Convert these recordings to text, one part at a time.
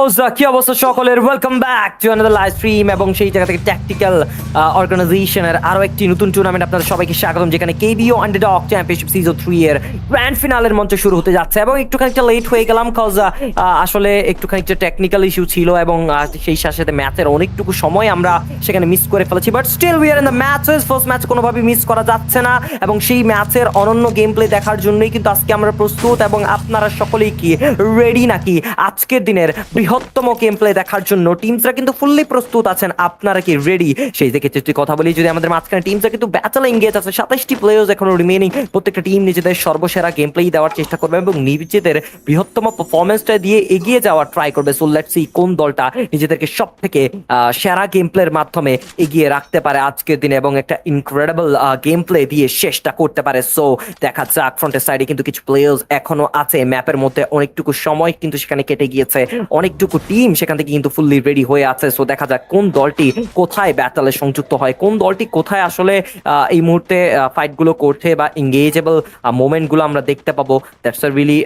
Guys কি অবস্থা সকলের, welcome back to another live stream এবং সেই জায়গা থেকে ট্যাকটিক্যাল অর্গানাইজেশনের আরো একটি নতুন টুর্নামেন্ট আপনাদের সবাইকে স্বাগতম, যেখানে কেবিও আন্ডারডগ চ্যাম্পিয়নশিপ সিজন 3 এর গ্র্যান্ড ফিনালের মঞ্চ শুরু হতে যাচ্ছে। এবং একটুখানি লেট হয়ে গেলাম কজ আসলে একটুখানি টেকনিক্যাল ইস্যু ছিল এবং সেই সাথে ম্যাচের অনেকটুকু সময় আমরা সেখানে মিস করে ফেলেছি, but still we are in the matches. First match কোনোভাবে মিস করা যাচ্ছে না এবং সেই ম্যাচের অনন্য গেম প্লে দেখার জন্যই কিন্তু আজকে আমরা প্রস্তুত। এবং আপনারা সকলেই কি রেডি নাকি আজকের দিনের বৃহত্তম গেম প্লে দেখার জন্য? টিমসরা কিন্তু ফুললি প্রস্তুত আছেন, আপনারা কি রেডি? সেই থেকে যদি কথা বলি, যদি আমাদের মাঝখানে টিমসরা কিন্তু ব্যাটল এঙ্গেজ আছে, 27টি প্লেয়ার্স এখনো রিমেনিং। প্রত্যেকটা টিম নিজেদের সর্বসেরা গেম প্লেই দেওয়ার চেষ্টা করবে এবং নিজেদের বৃহত্তম পারফরমেন্সটা দিয়ে এগিয়ে যাওয়ার ট্রাই করবে। সো লেটস সি কোন দলটা নিজেদেরকে সব থেকে সেরা গেম প্লের মাধ্যমে এগিয়ে রাখতে পারে আজকের দিনে এবং একটা ইনক্রেডিবল গেম প্লে দিয়ে শেষটা করতে পারে। সো দেখা যাক। ফ্রন্টের সাইডে কিন্তু কিছু প্লেয়ার্স এখনো আছে, ম্যাপের মধ্যে অনেকটুকু সময় কিন্তু সেখানে কেটে গিয়েছে, অনেকটুকু টিম সেখান থেকে কিন্তু ফুললি রেডি হয়ে আছে। সো দেখা যাক কোন দলটি কোথায় ব্যাটলে সংযুক্ত হয়, কোন দলটি কোথায় আসলে এই মুহূর্তে ফাইট গুলো করছে বা এঙ্গেজেবল মোমেন্ট গুলো আমরা দেখতে পাবো। That's really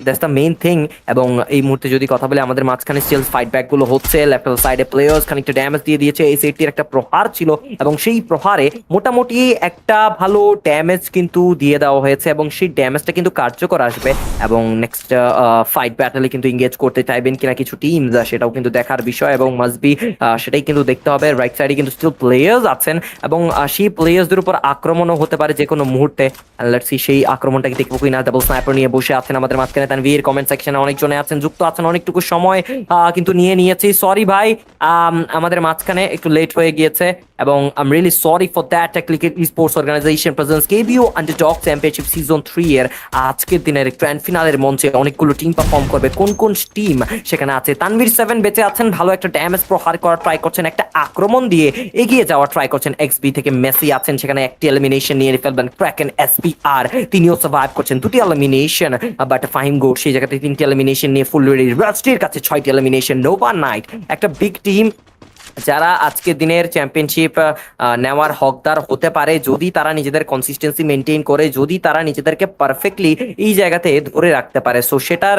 that's the main thing. এবং এই মুহূর্তে যদি কথা বলে, আমাদের মাঝখানে স্টিল ফাইট ব্যাক গুলো হচ্ছে। লেফট সাইডে প্লেয়ার্স খানিকটা ড্যামেজ দিয়ে দিয়েছে। এই সেটটির একটা প্রহার ছিল এবং সেই প্রহারে মোটামুটি একটা ভালো ড্যামেজ কিন্তু দিয়ে দেওয়া হয়েছে এবং সেই ড্যামেজটা কিন্তু কার্যকর আসবে। এবং নেক্সট ফাইট ব্যাটেলে কিন্তু এঙ্গেজ করতে চাইবেন কিনা কিছু টিম, সেটাও কিন্তু দেখার বিষয় এবং মাস্ট বি সেটাই কিন্তু দেখতে হবে। রাইট সাইডে কিন্তু স্টিল প্লেয়ার্স আছেন এবং সেই প্লেয়ার্সদের উপর আক্রমণও হতে পারে যে কোনো মুহূর্তে। লেটস সি সেই আক্রমণটাকে দেখবো কিনা। ডাবল স্নাইপার নিয়ে বসে আছেন আমাদের মাঝখানে তানভীর। কমেন্ট সেকশনে অনেকজনে আছেন, যুক্ত আছেন, অনেকটুকু সময় কিন্তু নিয়েছি। সরি ভাই, আমাদের মাঝখানে একটু লেট হয়ে গিয়েছে এবং I am really sorry for that. Cricket sports organization presents KBO underdog championship season 3 এর আজকের দিনের গ্র্যান্ড ফিনালের মঞ্চে অনেকগুলো টিম পারফর্ম করবে। কোন কোন টিম সেখানে আছে? তানভীর 7 বেঁচে আছেন, ভালো একটা ড্যামেজ প্রহার করার ট্রাই করছেন, একটা আক্রমণ দিয়ে এগিয়ে যাওয়ার ট্রাই করছেন। এক্সবি থেকে মেসি আছেন, সেখানে একটি এলিমিনেশন নিয়ে ফেলবেন। ক্র্যাকেন এসপিআর তিনিও সার্ভাইভ করছেন, 2টি এলিমিনেশন, বাট ফাহিম গো সেই জায়গাতে 3টি এলিমিনেশন নিয়ে ফুল রেডি। রাস্টির কাছে 6টি এলিমিনেশন। নোভা নাইট একটা বিগ টিম যারা আজকের দিনের চ্যাম্পিয়নশিপ নেওয়ার হকদার হতে পারে যদি তারা নিজেদের কনসিস্টেন্সি মেনটেন করে, যদি তারা নিজেদেরকে পারফেক্টলি এই জায়গাতে ধরে রাখতে পারে। সো সেটার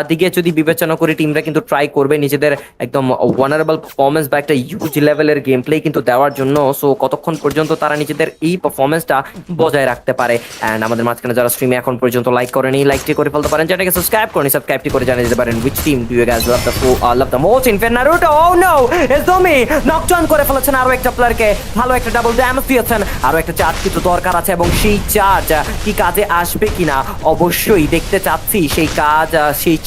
দিকে যদি বিবেচনা করে টিমরা কিন্তু ট্রাই করবে নিজেদের একদম ওয়ানারেবল পারফরমেন্স বা একটা ইউজ লেভেলের গেম প্লে কিন্তু দেওয়ার জন্য। সো কতক্ষণ পর্যন্ত তারা নিজেদের এই পারফরমেন্সটা বজায় রাখতে পারে। অ্যান্ড আমাদের মাঝখানে যারা স্ট্রিমে এখন পর্যন্ত লাইক করেনি, লাইকটি করে ফেলতে পারেন, যেটাকে সাবস্ক্রাইব করেনি সাবস্ক্রাইবটি করে জানিয়ে দিতে পারেন। Which team do you guys love the most? Inferior Naruto. Oh no, it's me. Knockdown করে ফেলেছেন আরো একটা প্লেয়ারকে, ভালো একটা ডাবল ড্যামেজ দিয়েছেন। আরো একটা চার্জ কিন্তু দরকার আছে এবং সেই চার্জ কি কাজে আসবে কিনা অবশ্যই দেখতে চাচ্ছি। সেই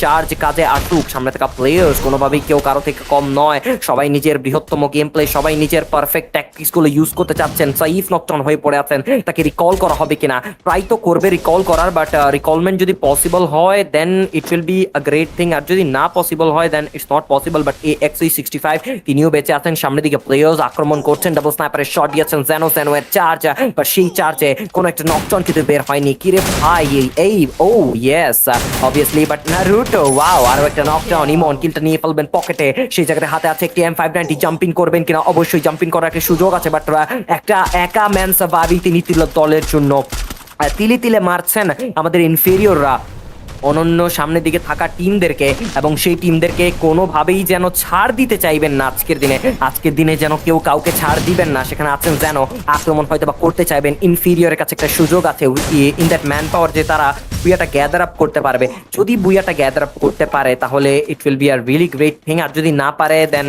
চার্জ কাজে আসুক। সামনে থাকা প্লেয়ার্স কোনোভাবেই কেউ কারো থেকে কম নয়, সবাই নিজের বৃহত্তম গেম প্লে, সবাই নিজের পারফেক্ট ট্যাকটিক্স গুলো ইউজ করতে চাচ্ছেন। সাইফ নকডাউন হয়ে পড়ে আছেন, তাকে রিকল করা হবে কিনা? ট্রাই তো করবে রিকল করার, বাট রিকলমেন্ট যদি পসিবল হয় then it will be a great thing, আর যদি না পসিবল হয় then it's not possible. But AXE65 তিনিও বেঁচে আছেন। সামনের দিকে প্লেয়ার্স আক্রমণ করছেন, ডাবল স্নাইপারের শট দিয়েছেন জেনো এর চার্জ, বাট সেই চার্জে কোনো একটা নকডাউন কিন্তু বের হয়নি। কিরে ভাই এই ও yes obviously, but Naruto wow, আরো একটা নকডাউন। ইমন কিলটা নিয়ে ফেলবেন পকেটে, সেই জায়গাতে হাতে আছে একটি M590। জাম্পিং করবেন কিনা? অবশ্যই জাম্পিং করার একটা সুযোগ আছে, বাট একটা একা ম্যান সার্ভাইভিং তিনি দলের জন্য তিলে তিলে মারছেন আমাদের ইনফেরিয়ররা অনন্য সামনের দিকে থাকা টিমদেরকে, এবং সেই টিমদেরকে কোনোভাবেই যেন ছাড় দিতে চাইবেন না আজকের দিনে যেন কেউ কাউকে ছাড় দিবেন না। সেখানে আছেন যেন আক্রমণ হয়তো বা করতে চাইবেন। ইনফেরিয়রের কাছে একটা সুযোগ আছে ইন দ্যাট ম্যান পাওয়ার, যে তারা বুয়াটা গ্যাদার আপ করতে পারবে। যদি বুয়াটা গ্যাদার আপ করতে পারে তাহলে it will be a really great thing, আর যদি না পারে দেন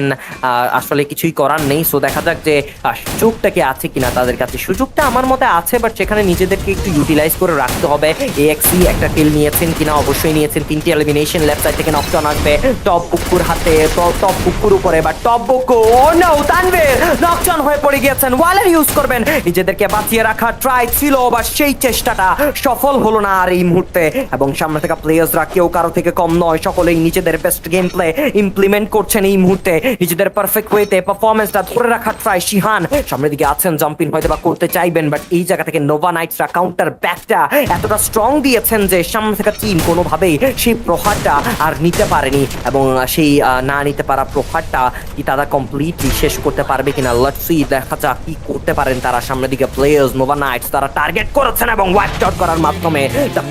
আসলে কিছুই করার নেই। সো দেখা যাক যে সুযোগটা কি আছে কিনা তাদের কাছে। সুযোগটা আমার মতে আছে, বাট সেখানে নিজেদেরকে একটু ইউটিলাইজ করে রাখতে হবে। AXE একটা কিল নিয়েছেন কিনা? অবশ্যই নিয়েছেন। 3টি এলিমিনেশন। লেফট সাইড থেকে নকডাউন আসবে টপ বুকুর হাতে, টপ বুকুর উপরে, but top Buku oh no, Tanvir knockdown হয়ে পড়ে গিয়েছেন। ওয়ালার ইউজ করবেন, নিজেদেরকে বাঁচিয়ে রাখার ট্রাই ছিল, বা সেই চেষ্টাটা সফল হলো না আর এই মুহূর্তে। এবং সামনে থাকা প্লেয়ার্সরা কেউ কারো থেকে কম নয়, সকলেই নিজেদের বেস্ট গেম প্লে ইমপ্লিমেন্ট করছেন এই মুহূর্তে, নিজেদের পারফেক্ট ওয়েতে পারফরমেন্সটা ধরে রাখার ট্রাই। শিহান সামনের দিকে আছেন, জাম্পিং হয়তো বা করতে চাইবেন, বাট এই জায়গা থেকে নোভা নাইটসরা কাউন্টার ব্যাকটা এতটা স্ট্রং দিয়েছেন যে সামনে থাকা টিম কোনোভাবেই সেই প্রহারটা আর নিতে পারেনি, এবং সেই না নিতে পারা প্রহারটা কি তারা কমপ্লিটলি শেষ করতে পারবে কিনা, লেটস সি, দেখা যাক কি করতে পারেন তারা। সামনের দিকে প্লেয়ার্স নোভা নাইটস তারা টার্গেট করেছেন এবং ওয়াইপ আউট করার মাধ্যমে the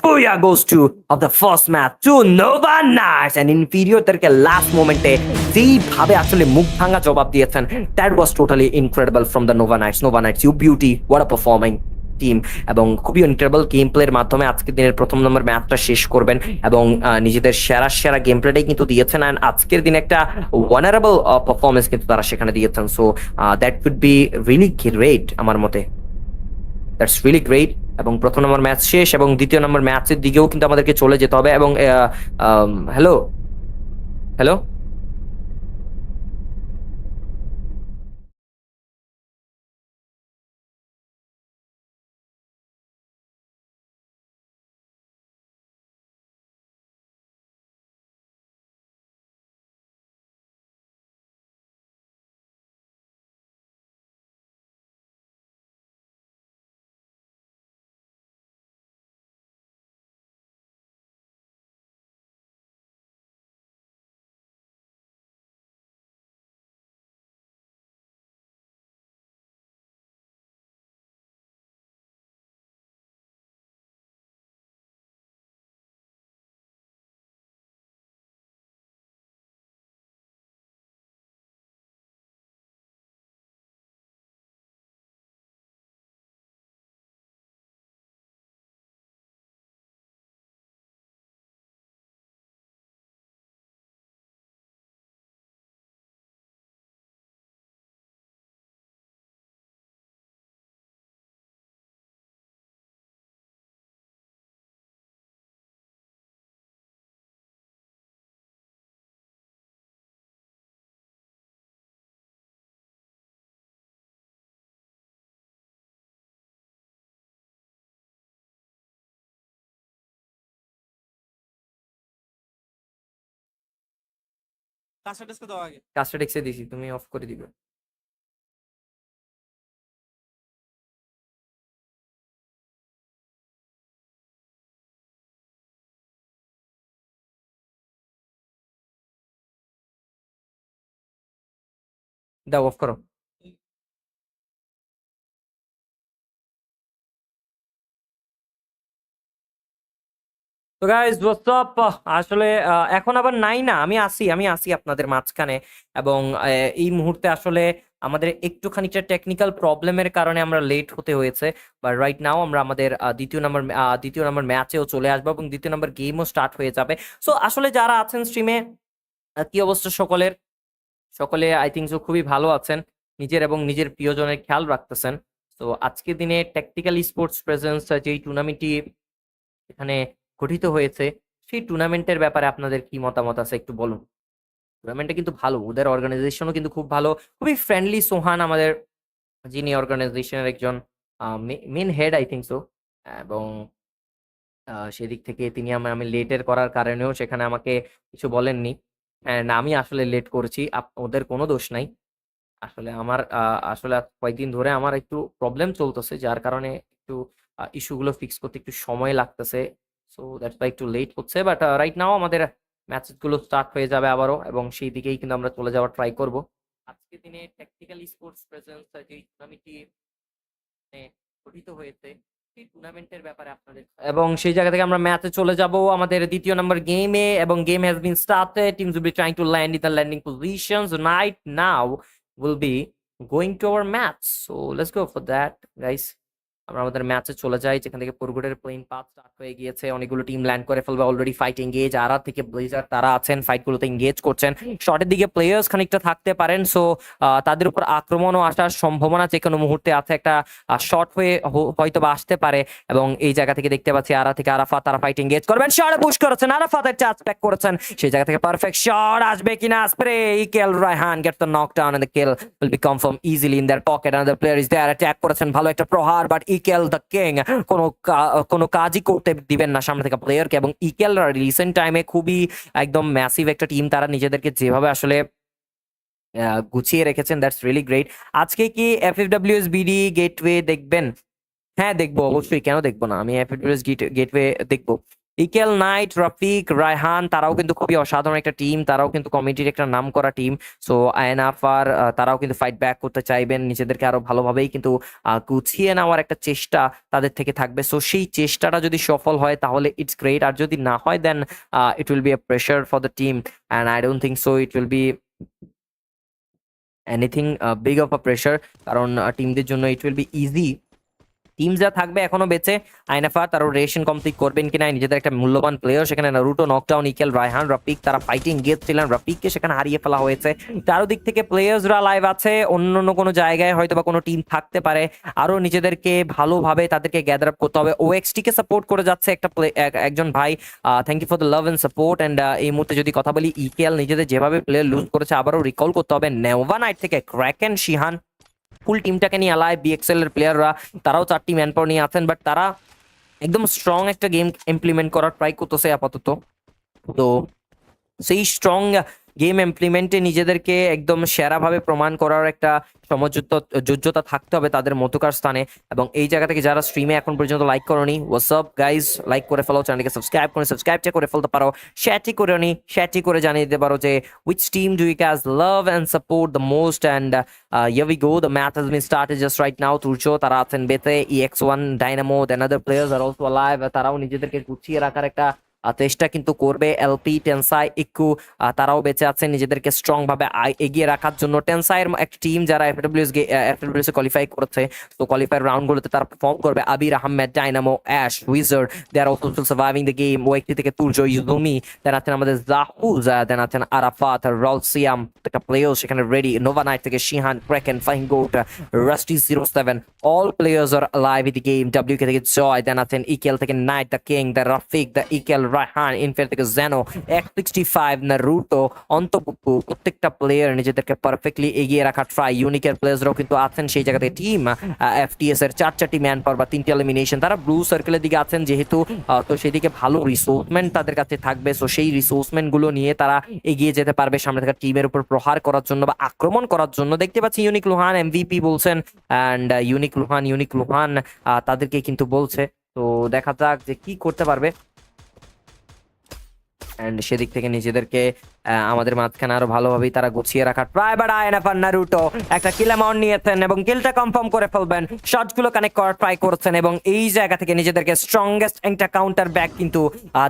Booyah goes to of the first match to Nova Knights, and ইনফিরিয়রদেরকে লাস্ট মোমেন্টে যেইভাবে আসলে মুখ ভাঙা জবাব দিয়েছেন, that was totally incredible from the Nova Knights, you beauty, what a performing team, এবং খুবই ইনক্রেডিবল গেম প্লের মাধ্যমে আজকের দিনের প্রথম নম্বর ম্যাচটা শেষ করবেন, এবং নিজেদের সেরা গেম প্লেটাই কিন্তু দিয়েছেন, অ্যান্ড আজকের দিনে একটা ওয়ানারেবল পারফরমেন্স কিন্তু তারা সেখানে দিয়েছেন। So that would be really great, আমার মতে দ্যাটস রিয়েলি গ্রেট। এবং প্রথম নম্বর ম্যাচ শেষ, এবং দ্বিতীয় নম্বর ম্যাচের দিকেও কিন্তু আমাদেরকে চলে যেতে হবে। এবং হ্যালো হ্যালো কাজটা টেক্সে দিছি, তুমি অফ করে দিবে। দাও, অফ করো। তো গাইস হোয়াটস আপ, আসলে এখন আবার নাই না, আমি আসি আপনাদের মাঝখানে, এবং এই মুহূর্তে আসলে আমাদের একটু খানিকটা টেকনিক্যাল প্রবলেমের কারণে আমরা লেট হতে হয়েছে, বাট রাইট নাও আমরা আমাদের দ্বিতীয় নম্বর ম্যাচেও চলে আসবো, এবং দ্বিতীয় নম্বর গেমও স্টার্ট হয়ে যাবে। সো আসলে যারা আছেন স্ট্রিমে, কি অবস্থা সকলের? সকলে আই থিঙ্ক সো খুবই ভালো আছেন, নিজের এবং নিজের প্রিয়জনের খেয়াল রাখতেছেন। তো আজকের দিনে ট্যাকটিক্যাল স্পোর্টস প্রেজেন্স যেই টুর্নামেন্টটি এখানে গঠিত হয়েছে, সেই টুর্নামেন্টের ব্যাপারে আপনাদের কি মতামত আছে একটু বলুন। টুর্নামেন্টটা কিন্তু ভালো, ওদের অর্গানাইজেশনও কিন্তু খুব ভালো, খুবই ফ্রেন্ডলি। সোহান আমাদের যিনি অর্গানাইজেশনের একজন main head I think so, এবং সেদিক থেকে তিনি আমি লেটের করার কারণেও সেখানে আমাকে কিছু বলেননি, না আমি আসলে লেট করেছি, ওদের কোনো দোষ নাই। আসলে আমার আসলে কয়েকদিন ধরে আমার একটু প্রবলেম চলতেছে, যার কারণে একটু ইস্যুগুলো ফিক্স করতে একটু সময় লাগতেছে। সো দ্যাটস ওয়াই একটু লেট হচ্ছে, বাট রাইট নাও আমাদের ম্যাচগুলো স্টার্ট হয়ে যাবে আবারও, এবং সেই দিকেই কিন্তু আমরা চলে যাওয়ার ট্রাই করব। আজকে দিনে ট্যাকটিক্যাল স্পোর্টস প্রেজেন্স যে টুর্নামেন্টটি গঠিত হয়েছে, সেই টুর্নামেন্টের ব্যাপারে আপনাদের, এবং সেই জায়গা থেকে আমরা ম্যাচে চলে যাব আমাদের দ্বিতীয় নম্বর গেমে, এবং game has been started, teams will be trying to land in the landing positions right now, will be going to our match. So let's go for that, guys. আমরা আমাদের ম্যাচে চলে যাই, যেখান থেকে পুরগটের প্লেন পাথ স্টার্ট হয়ে গিয়েছে, অনেকগুলো টিম ল্যান্ড করে ফেলবে অলরেডি। ফাইট এঙ্গেজ, আরা থেকে ব্লেজার তারা আছেন, ফাইটগুলোতে এঙ্গেজ করছেন। শর্টের দিকে প্লেয়ার্স খানিকটা থাকতে পারেন, সো তাদের উপর আক্রমণও আসার সম্ভাবনা যে কোনো মুহূর্তে আছে, একটা শর্ট হয়ে হয়তো বা আসতে পারে। এবং এই জায়গা থেকে দেখতে পাচ্ছি আরা থেকে আরাফাত, তারা ফাইট এঙ্গেজ করবেন, শর্টে পুশ করেছেন, আরাফাত একটা ব্যাক করেছেন, সেই জায়গা থেকে পারফেক্ট শট আসবে কিনা, স্প্রে, ইকেল Raihan get the knock down, and the kill will be confirmed easily in their pocket. Another player is there, attack করেছেন, ভালো একটা প্রহার, বাট ইকেল দ্য কিং কোনো কাজই করতে দিবেন না সামনে থেকে প্লেয়ারকে। এবং ইকেল রিসেন্ট টাইমে খুবই একদম ম্যাসিভ একটা টিম, তারা নিজেদেরকে যেভাবে আসলে গুছিয়ে রেখেছেন, দ্যাটস রিয়েলি গ্রেট। আজকে কি এফএফডব্লিউএস বিডি গেটওয়ে দেখবেন? হ্যাঁ দেখবো, অবশ্যই, কেন দেখবো না, আমি এফএফএস গেটওয়ে দেখবো। ইকেল, নাইট, রফিক, রায়হান তারাও কিন্তু খুবই অসাধারণ একটা টিম, তারাও কিন্তু কমিটির একটা নাম করা টিম। সো আয়নাফার তারাও কিন্তু ফাইট ব্যাক করতে চাইবেন, নিজেদেরকে আরো ভালোভাবেই কিন্তু গুছিয়ে নেওয়ার একটা চেষ্টা তাদের থেকে থাকবে। সো সেই চেষ্টাটা যদি সফল হয় তাহলে ইটস গ্রেট, আর যদি না হয় then it will be a pressure for the team, and I don't think so it will be anything big of a pressure, কারণ টিমদের জন্য it will be easy. Team যা থাকবে এখনো বেঁচে, আইনাফা তারা রেশন কমপ্লিট করবেন কিনা, নিজেদের একটা মূল্যবান প্লেয়ার সেখানে Naruto, knockdown, equal, Raihan, Rafiq তারা ফাইটিং গেট ছিলেন, রফিককে সেখানে হারিয়ে ফেলা হয়েছে। চারদিক থেকে প্লেয়ার্সরা লাইভ আছে, অন্য কোনো জায়গায় হয়তো বা কোনো টিম থাকতে পারে, আরো নিজেদেরকে ভালোভাবে তাদেরকে গ্যাদার আপ করতে হবে। ওএক্সটি কে সাপোর্ট করে যাচ্ছে একজন ভাই, thank you for the love and support. And এই মুহূর্তে যদি কথা বলি, ইকেল নিজেদের যেভাবে প্লেয়ার লুজ করেছে আবারও রিকল করতে হবে। নেওভা নাইট থেকে ক্র্যাকেন, শিহান ফুল টিমটাকে নিয়ে আলায়, বিএক্সএল এর প্লেয়াররা তারাও 4টি ম্যান পাওয়ার নিয়ে আছেন, বাট তারা একদম স্ট্রং একটা গেম ইমপ্লিমেন্ট করার ট্রাই করতেছে আপাতত। তো সেই স্ট্রং গেম ইমপ্লিমেন্টে নিজেদেরকে একদম সেরাভাবে প্রমাণ করার একটা যোগ্যতা থাকতে হবে তাদের মধ্যকার স্থানে। এবং এই জায়গা থেকে যারা স্ট্রিমে এখন পর্যন্ত লাইক করনি, হোয়াটসঅ্যাপ গাইজ, লাইক করে ফেলো, চ্যানেলকে সাবস্ক্রাইবটা করে ফেলতে পারো, শেয়ারটি করে জানিয়ে দিতে পারো যে which team do you guys love and support the most, and here we go, the match has been started just right now. তুর্জো তারা আছেন বেতে, EX1, Dynamo, then other players are also live, তারাও নিজেদেরকে গুছিয়ে রাখার একটা চেষ্টা কিন্তু করবে। এলপি, টেনসাই, ইকু তারাও বেঁচে আছেন নিজেদেরকে স্ট্রং ভাবে এগিয়ে রাখার জন্য। টেনসাইয়ের একটা টিম যারা এফডব্লিউএস কোয়ালিফাই করেছে, তো কোয়ালিফায়ার রাউন্ডগুলোতে তারা পারফর্ম করবে। Abir Ahmed, Dynamo, Ash, Wizard, they are also still surviving the game. ওয়েকটি থেকে তুর্জো, ইউজুমি, দেন আছেন আমাদের জাহুজ, দেন আছেন আরাফাত, রলসিয়াম, একটা প্লেয়ার সেখানে রেডি। নোভা নাইট থেকে Shihan, Kraken, fine Goat, Rusty 07, all players are live in the game. WK থেকে জয়, দেন আছেন ইকেল থেকে Knight, the King, the Rafiq, the EKL, Raihan, ইনফের থেকে জেনো, X65, নারুটো, অন্তপুকু, প্রত্যেকটা প্লেয়ার নিজেদেরকে পারফেক্টলি এগিয়ে রাখা ট্রাই। ইউনিকের প্লেয়ার্সরাও কিন্তু আছেন সেই জায়গাতে। টিম এফটিএস এর 4টি ম্যান পাওয়ার বা 3টি এলিমিনেশন, তারা ব্লু সার্কেলের দিকে আছেন যেহেতু, তো সেদিকে ভালো রিসোর্সমেন্ট তাদের কাছে থাকবে। সো সেই রিসোর্সমেন্ট গুলো নিয়ে তারা এগিয়ে যেতে পারবে সামনে থাকা টিমের উপর প্রহার করার জন্য বা আক্রমণ করার জন্য। দেখতে পাচ্ছি ইউনিক লুহান এমভিপি বলছেন, অ্যান্ড ইউনিক লুহান তাদেরকে কিন্তু বলছে। তো দেখা যাক যে কি করতে পারবে, এন্ড সেদিক থেকে নিজেদেরকে আমাদের মাঝখানে আরো ভালোভাবেই তারা গুছিয়ে রাখার ট্রাই। বাট আয়নাফার, নারুটো একটা কিল অ্যামাউন্ট নিয়েছেন এবং কিলটা কনফার্ম করে ফেলবেন, শটগুলো কানেক্ট করার ট্রাই করছেন এবং এই জায়গা থেকে নিজেদেরকে স্ট্রংগেস্ট একটা কাউন্টার ব্যাক কিন্তু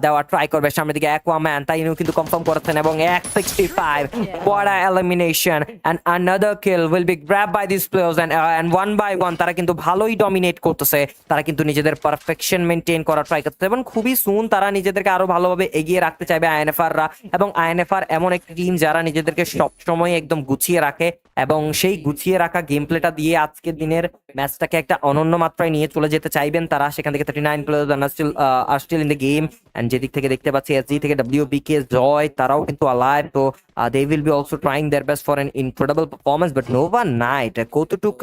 দেওয়ার ট্রাই করবে সামনের দিকে। অ্যাকোয়াম্যান তাই কিন্তু কনফার্ম করেছেন এবং X65 বড় elimination and another kill will be grab by this players, and one by one তারা কিন্তু ভালোই ডমিনেট করতেছে। তারা কিন্তু নিজেদের পারফেকশন মেনটেন করার ট্রাই করতেছে এবং খুবই সুন তারা নিজেদেরকে আরো ভালোভাবে এগিয়ে রাখতে চাইবে আইএনএফআররা। এবং আইএনএফআর এমন একটা টিম যারা নিজেদেরকে সবসময় একদম গুছিয়ে রাখে এবং সেই গুছিয়ে রাখা গেম প্লেটা দিয়ে আজকের দিনের ম্যাচটাকে একটা অনন্য মাত্রায় নিয়ে চলে যেতে চাইবেন তারা। সেখান থেকে 39 players are still in the game, and যেদিক থেকে দেখতে পাচ্ছি এসজি থেকে ডব্লিউবিকে জয় তারাও কিন্তু অ্যালাইভ। তো they will be also trying their best for an incredible performance, but Nova Knight কতটুক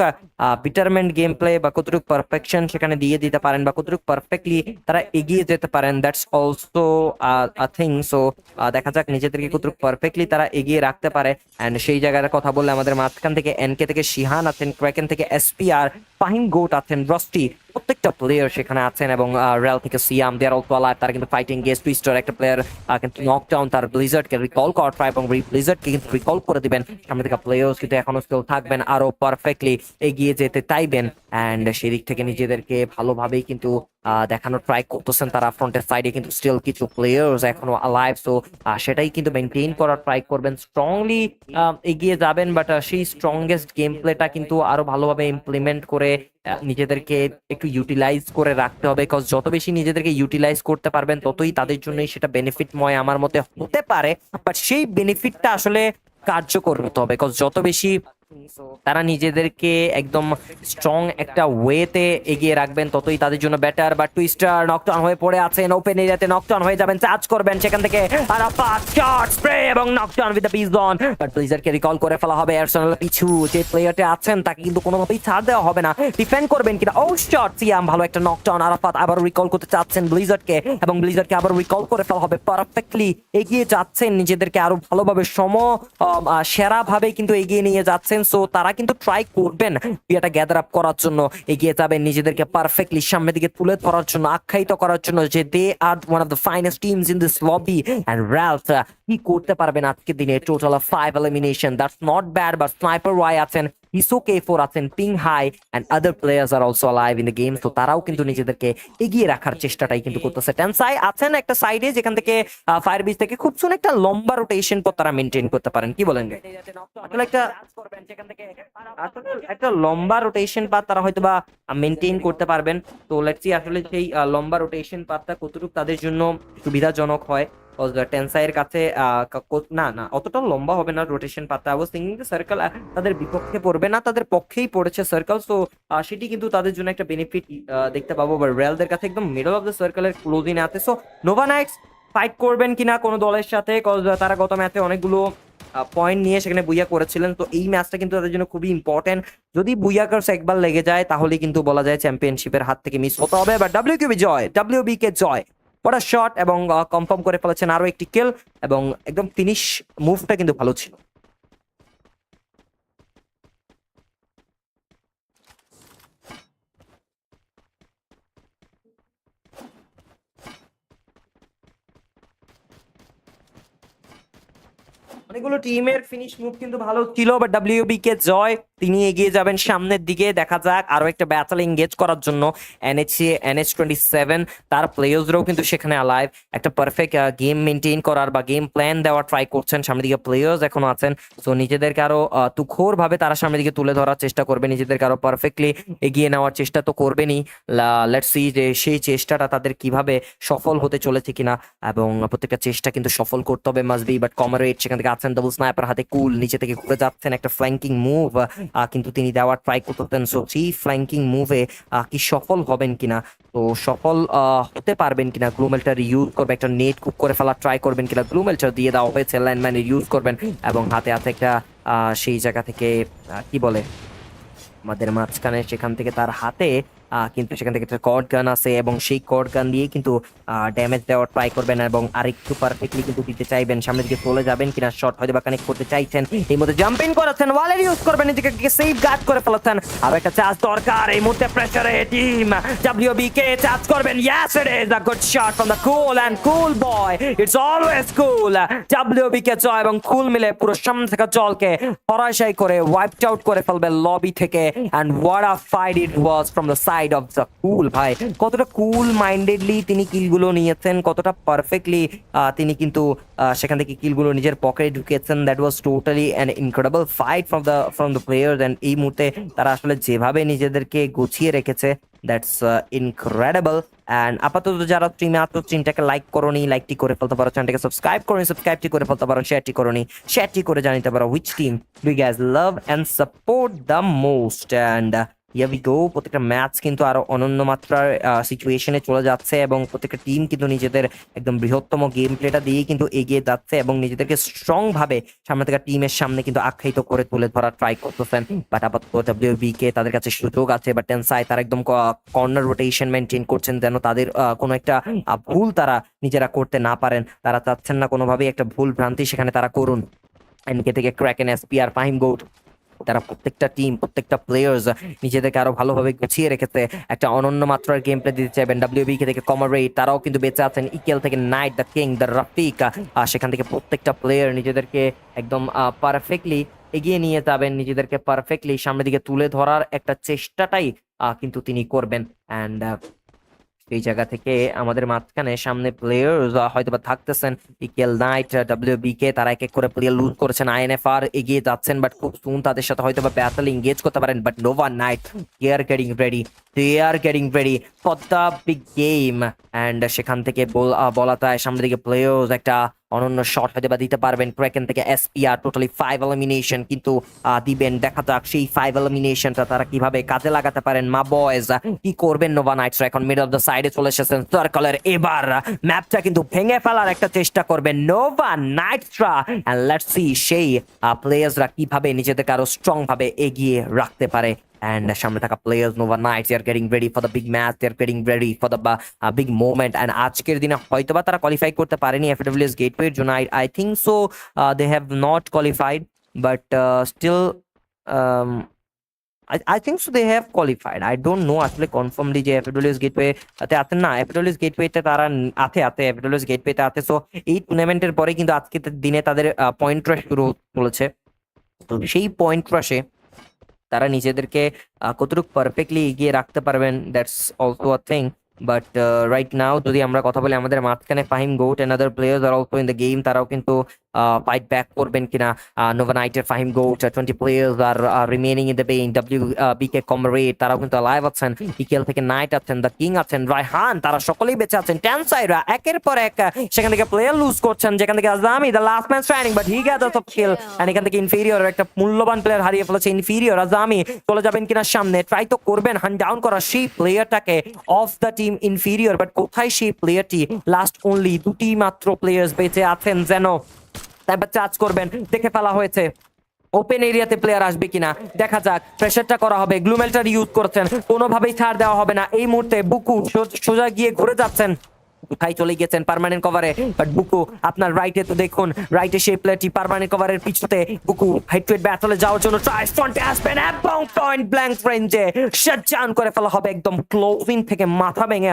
বিটারমেন্ট গেম প্লে বা কতটুক পারফেকশন সেখানে দিয়ে দিতে পারেন বা কতটুক পারফেক্টলি তারা এগিয়ে যেতে পারেন, that's also a thing. So দেখা যাক নিজেদেরকে কতটুক পারফেক্টলি তারা এগিয়ে রাখতে পারে। এন্ড সেই জায়গার কথা বললে আমাদের মাঝখান থেকে এনকে থেকে শিহান আছেন, ক্র্যাকেন থেকে এসপিআর, ফাহিম গোট আছেন, রস্টি, প্রত্যেকটা প্লেয়ার সেখানে আছেন এবং রেল থেকে সিয়াম দেয়ার অলসো আলাইভ। তারা কিন্তু ফাইটিং গেস টুইস্টার একটা প্লেয়ার কিন্তু নকডাউন, তার ব্লিজার্ডকে রিকল করার ট্রাই এবং ব্লিজার্ডকে কিন্তু রিকল করে দিবেন। সামনে থেকে প্লেয়ার্স কিন্তু এখনো স্টিল থাকবেন, আরো পারফেক্টলি এগিয়ে যেতে চাইবেন এন্ড সেদিক থেকে নিজেদেরকে ভালোভাবেই কিন্তু দেখানোর ট্রাই করতেছেন তারা। ফ্রন্টের সাইডে কিন্তু স্টিল কিছু প্লেয়ার্স এখনো অ্যালাইভ, সো সেটাই কিন্তু মেনটেন করার ট্রাই করবেন, স্ট্রংলি এগিয়ে যাবেন। বাট সেই স্ট্রংগেস্ট গেম প্লেটা কিন্তু আরো ভালোভাবে ইমপ্লিমেন্ট করে নিজেদেরকে একটু ইউটিলাইজ করে রাখতে হবে, বিকজ যত বেশি নিজেদেরকে ইউটিলাইজ করতে পারবেন ততই তাদের জন্যই সেটা বেনিফিটময় আমার মতে হতে পারে। বাট সেই বেনিফিটটা আসলে কার্যকর হতে হবে, বিকজ যত বেশি তারা নিজেদেরকে একদম স্ট্রং একটা ওয়েতে এগিয়ে রাখবেন ততই তাদের জন্য বেটার। বাট টুইস্টার নকডাউন হয়ে পড়ে আছেন, ওপেন এরিয়াতে নকডাউন হয়ে যাবেন, চার্জ করবেন সেখান থেকে আরাফাত, শট স্প্রে এবং knockdown with the pigeon. But ব্লিজারকে রিকল করে ফেলা হবে। আর্সেনাল পিছু যে প্লেয়ারটা আছেন তাকে কিন্তু কোনোভাবেই ছাড় দেওয়া হবে না, ডিফেন্ড করবেন কিনা। ও শট, সিয়াম ভালো একটা নকডাউন। আরাফাত আবার রিকল করতে চাচ্ছেন ব্লিজারকে এবং ব্লিজারকে আবার রিকল করে ফেলা হবে। পারফেক্টলি এগিয়ে যাচ্ছেন, নিজেদেরকে আরো ভালোভাবে সেরা ভাবে কিন্তু এগিয়ে নিয়ে যাচ্ছেন। পারতেন। সো তারা কিন্তু ট্রাই করবেন এটা গ্যাদার আপ করার জন্য, এগিয়ে যাবেন নিজেদেরকে পারফেক্টলি সামনের দিকে তুলে ধরার জন্য, আখ্যায়িত করার জন্য যে they are one of the finest teams in this lobby. And Ralph কি করতে পারবেন আজকের দিনে? Total of 5 elimination, that's not bad. But sniper Y আছেন, ইসো K4 আছেন, Ping High and other players are also alive in the game. তো তারাও কিন্তু নিজেদেরকে এগিয়ে রাখার চেষ্টাটাই কিন্তু করতেছে। টেনসাই আছেন একটা সাইডে, যেখান থেকে ফায়ার বিচ থেকে খুব সুন্দর একটা লম্বা রোটেশন পথ তারা মেনটেন করতে পারেন। কি বলেন? আসলে একটা লম্বা রোটেশন পাথ তারা হয়তো বা মেনটেন করতে পারবেন। তো লেটস সি আসলে সেই লম্বা রোটেশন পাথটা কতটুকু তাদের জন্য সুবিধাজনক হয়। টেনসাইয়ের কাছে না না অতটা লম্বা হবে না রোটেশন পাতা। আই ওয়াজ থিংকিং যে সার্কেল তাদের বিপক্ষে পড়বে না, তাদের পক্ষেই পড়েছে সার্কেল। সো সেটি কিন্তু তাদের জন্য একটা বেনিফিট দেখতে পাবো। বাট রেলদের কাছে একদম মিডল অফ দ্য সার্কেলের ক্লোজিং আছে। সো নোভা নাইটস ফাইট করবেন কিনা কোনো দলের সাথে, তারা গত ম্যাচে অনেকগুলো পয়েন্ট নিয়ে সেখানে বুইয়া করেছিলেন। তো এই ম্যাচটা কিন্তু তাদের জন্য খুবই ইম্পর্টেন্ট। যদি বুইয়া কার্স একবার লেগে যায় তাহলে কিন্তু বলা যায় চ্যাম্পিয়নশিপের হাত থেকে মিস হতে হবে। বাট ডাব্লিউবি কে জয়, ওটা শট এবং কনফার্ম করে ফেলেছেন আরো একটি কিল, এবং একদম ফিনিশ মুভটা কিন্তু ভালো ছিল। অনেকগুলো টিমের ফিনিশ মুভ কিন্তু ভালো ছিল। বাট ডাব্লিউবি কে জয়, তিনি এগিয়ে যাবেন সামনের দিকে। দেখা যাক আরো একটা ব্যাটল এঙ্গেজ করার জন্য NH27 তার প্লেয়ার্সরাও কিন্তু সেখানে অ্যালাইভ, একটা পারফেক্ট গেম মেনটেন করার বা গেম প্ল্যান দেওয়ার ট্রাই করছেন। সামনের দিকে প্লেয়ার্স এখনো আছেন। সো নিজেদেরকে আরো তুখোর ভাবে তারা সামনের দিকে তুলে ধরার চেষ্টা করবে, নিজেদেরকে আরো পারফেক্টলি এগিয়ে নেওয়ার চেষ্টা তো করবেনই। লেটস সি যে সেই চেষ্টাটা তাদের কিভাবে সফল হতে চলেছে কিনা, এবং প্রত্যেকটা চেষ্টা কিন্তু সফল করতে হবে মাস্ট বি। বাট কমারেট সেখান থেকে আছেন ডাবল স্নাইপার হাতে, কুল নিচে থেকে ঘুরে যাচ্ছেন, একটা ফ্ল্যাঙ্কিং মুভ কিন্তু তিনি দেওয়ার ট্রাই করতেন। সো সেই ফ্ল্যাঙ্কিং মুভে কি সফল হবেন কিনা, তো সফল হতে পারবেন কিনা, গ্লুমেলটার ইউজ করবে, একটা নেট কুক করে ফেলার ট্রাই করবেন কিনা, গ্লুমেলটার দিয়ে দেওয়া হয়েছে, ল্যান্ডম্যানের ইউজ করবেন, এবং হাতে হাতে একটা সেই জায়গা থেকে কি বলে আমাদের মাঝখানে, সেখান থেকে তার হাতে কিন্তু সেখান থেকে একটা কর্ড গান আছে, এবং সেই কর্ড গান দিয়ে কিন্তু ড্যামেজ দেওয়ার ট্রাই করবেন, এবং আরেকটু পারফেক্টলি কিন্তু দিতে চাইবেন। সামনের দিকে চলে যাবেন কিনা, শট হয়তো বা কানেক্ট করতে চাইছেন, এই মধ্যে জাম্পিং করেছেন, ওয়ালের ইউজ করবেন, নিজেকে সেফ গার্ড করে ফেলেছেন। আর একটা চার্জ দরকার এই মুহূর্তে, প্রেসারে টিম ডাব্লিউবি কে চার্জ করবেন। Yes it is a good shot from the Cool and Cool Boy, it's always cool. WB K Joy এবং কুল মিলে পুরো সামনে থেকে জলকে ধরাশায়ী করে ওয়াইপড আউট করে ফেলবে লবি থেকে। And what a fight it was from the side of the cool. ভাই কতটা কুল মাইন্ডেডলি তিনি কিলগুলো নিয়েছেন, কতটা পারফেক্টলি তিনি কিন্তু সেখান থেকে কিলগুলো নিজের পকেটে ঢুকিয়েছেন। That was totally an incredible fight from the players. And এই মুহূর্তে তারা আসলে যেভাবে নিজেদেরকে গুছিয়ে রেখেছে, দ্যাটস ইনক্রেডিবল। অ্যান্ড আপাতত যারা স্ট্রিমে আছো, স্ট্রিমটাকে লাইক করোনি, লাইকটি করে ফেলতে পারো, চ্যানেলটাকে সাবস্ক্রাইব করোনি, সাবস্ক্রাইবটি করে ফেলতে পারো, শেয়ারটি করে জানিতে পারো which team do you guys love and support the most. And here we go. প্রত্যেকটা ম্যাচ কিন্তু আরো অনন্য মাত্রার সিচুয়েশনে চলে যাচ্ছে, এবং প্রত্যেকটা টিম কিন্তু নিজেদের একদম বৃহত্তম গেম প্লেটা দিয়ে কিন্তু এগিয়ে যাচ্ছে, এবং নিজেদেরকে স্ট্রং ভাবে সামনে থেকে টিমের সামনে কিন্তু আখ্যায়িত করে তুলে ধরার ট্রাই করতেছেন। বাট আপাতত ডাব্লিউবি কে তাদের কাছে সুযোগ আছে, বাট টেনসাই তারা একদম কর্নার রোটেশন মেনটেন করছেন, যেন তাদের কোনো একটা ভুল তারা নিজেরা করতে না পারেন। তারা চাচ্ছেন না কোনোভাবেই একটা ভুল ভ্রান্তি সেখানে তারা করুন। এনকে থেকে ক্র্যাকেন, এসপিআর, ফাহিম গোট, তারা প্রত্যেকটা টিম, প্রত্যেকটা প্লেয়ার্স নিজেদেরকে আরো ভালোভাবে গুছিয়ে রেখেছে, একটা অনন্য মাত্রার গেম প্লে দিতে চাইবেন। ডাব্লিউবি কে থেকে কমারেট, তারাও কিন্তু বেঁচে আছেন। ইকেল থেকে Knight, the King, the Rafiq, সেখান থেকে প্রত্যেকটা প্লেয়ার নিজেদেরকে একদম পারফেক্টলি এগিয়ে নিয়ে যাবেন, নিজেদেরকে পারফেক্টলি সামনের দিকে তুলে ধরার একটা চেষ্টাটাই কিন্তু তিনি করবেন। অ্যান্ড এই জায়গা থেকে আমাদের মাঝখানে সামনে প্লেয়ার্স হয়তো বা থাকতেছেন। ইকেল, নাইট, ডাব্লিউবি কে তারা এক এক করে প্লেয়ার লুজ করেছেন। INFR এগিয়ে যাচ্ছেন, বাট খুব সুন তাদের সাথে হয়তো বা ব্যাটল এঙ্গেজ করতে পারেন। But Nova Knight, they are getting ready for the big game. And সেখান থেকে বলা যায় সামনের দিকে প্লেয়ার্স একটা অনন্য শট হয়তো বা দিতে পারবেন। ক্র্যাকেন থেকে এসপিআর টোটালি 5 এলিমিনেশন কিন্তু দিবেন। দেখা যাক সেই 5 এলিমিনেশনটা তারা কিভাবে কাজে লাগাতে পারেন। মা বয়েজ কি করবেন নোভা নাইটস, এখন মিডল অফ দ্য সাইডে চলে এসেছেন সার্কেলের। এবার ম্যাপটা কিন্তু ভেঙে ফেলার একটা চেষ্টা করবেন নোভা নাইটসরা। এন্ড লেটস সি সেই প্লেয়ার্সরা কিভাবে নিজেদেরকে আরো স্ট্রং ভাবে এগিয়ে রাখতে পারে। And সামনে থাকা players Nova Knights, they are getting ready for the big match, they are getting ready for the big moment. And আজকের দিনে হয়তোবা তারা কোয়ালিফাই করতে পারেনি FATALIS গেটওয়ের জন্য। I think so they have not qualified, but still I think so they have qualified. I don't know আসলে কনফার্মলি যে FATALIS gateway তে আছেন না, FATALIS গেটওয়েতে তারা আছে FATALIS গেটওয়েতে আছে। সো এই টুর্নামেন্টের পরে কিন্তু আজকে দিনে তাদের পয়েন্ট রাশ শুরু চলেছে। তো সেই পয়েন্ট রাশে তারা নিজেদেরকে কতটুকু পারফেক্টলি এগিয়ে রাখতে পারবেন, that's also a thing. But right now যদি আমরা কথা বলি আমাদের মাঝখানে Fahim Goat and other players are also in the game, তারাও কিন্তু ফাইট ব্যাক করবেন কিনা। নোভা নাইটের Fahim Goat 20 players are remaining in the being, BK comrade তারাও কিন্তু লাইভ আছেন, ইকেল থেকে নাইট আছেন, দ্য কিং আছেন, রায়হান, তারা সকলেই বেঁচে আছেন। টেনসাইরা একের পর এক সেখান থেকে প্লেয়ার লুজ করছেন, যেখান থেকে Azami the last man standing but he gathers up kill and এখান থেকে ইনফেরিয়র একটা মূল্যবান প্লেয়ার হারিয়ে ফেলেছে। ইনফেরিয়র আজামি চলে যাবেন কিনা সামনে, ট্রাই তো করবেন হান ডাউন করা সেই প্লেয়ারটাকে of the team inferior, but কোথায় সেই প্লেয়ারটি? লাস্ট অনলি দুটি মাত্র প্লেয়ার্স বেঁচে আছেন, যেন তারপর চার্জ করবেন, দেখে ফেলা হয়েছে। ওপেন এরিয়াতে প্লেয়ার আসবে কিনা দেখা যাক, প্রেসারটা করা হবে। গ্লুমেলটার ইউজ করছেন, কোনোভাবেই ছাড় দেওয়া হবে না এই মুহূর্তে। বুকু সোজা গিয়ে ঘুরে যাচ্ছেন, কোথায় চলে গেছেন পার্মানেন্ট কভারে, বাট বুকু আপনার রাইটে তো দেখুন, রাইটে সেই প্লেয়ারটি পার্মানেন্ট কভারের পিছুতে বুকু হেড টু হেড ব্যাটলে যাওয়ার জন্য ট্রাই, ফ্রন্টে আসবেন এবং পয়েন্ট ব্ল্যাঙ্ক রেঞ্জে শাটডাউন করে ফেলা হবে। একদম ক্লোজিং থেকে মাথা ভেঙে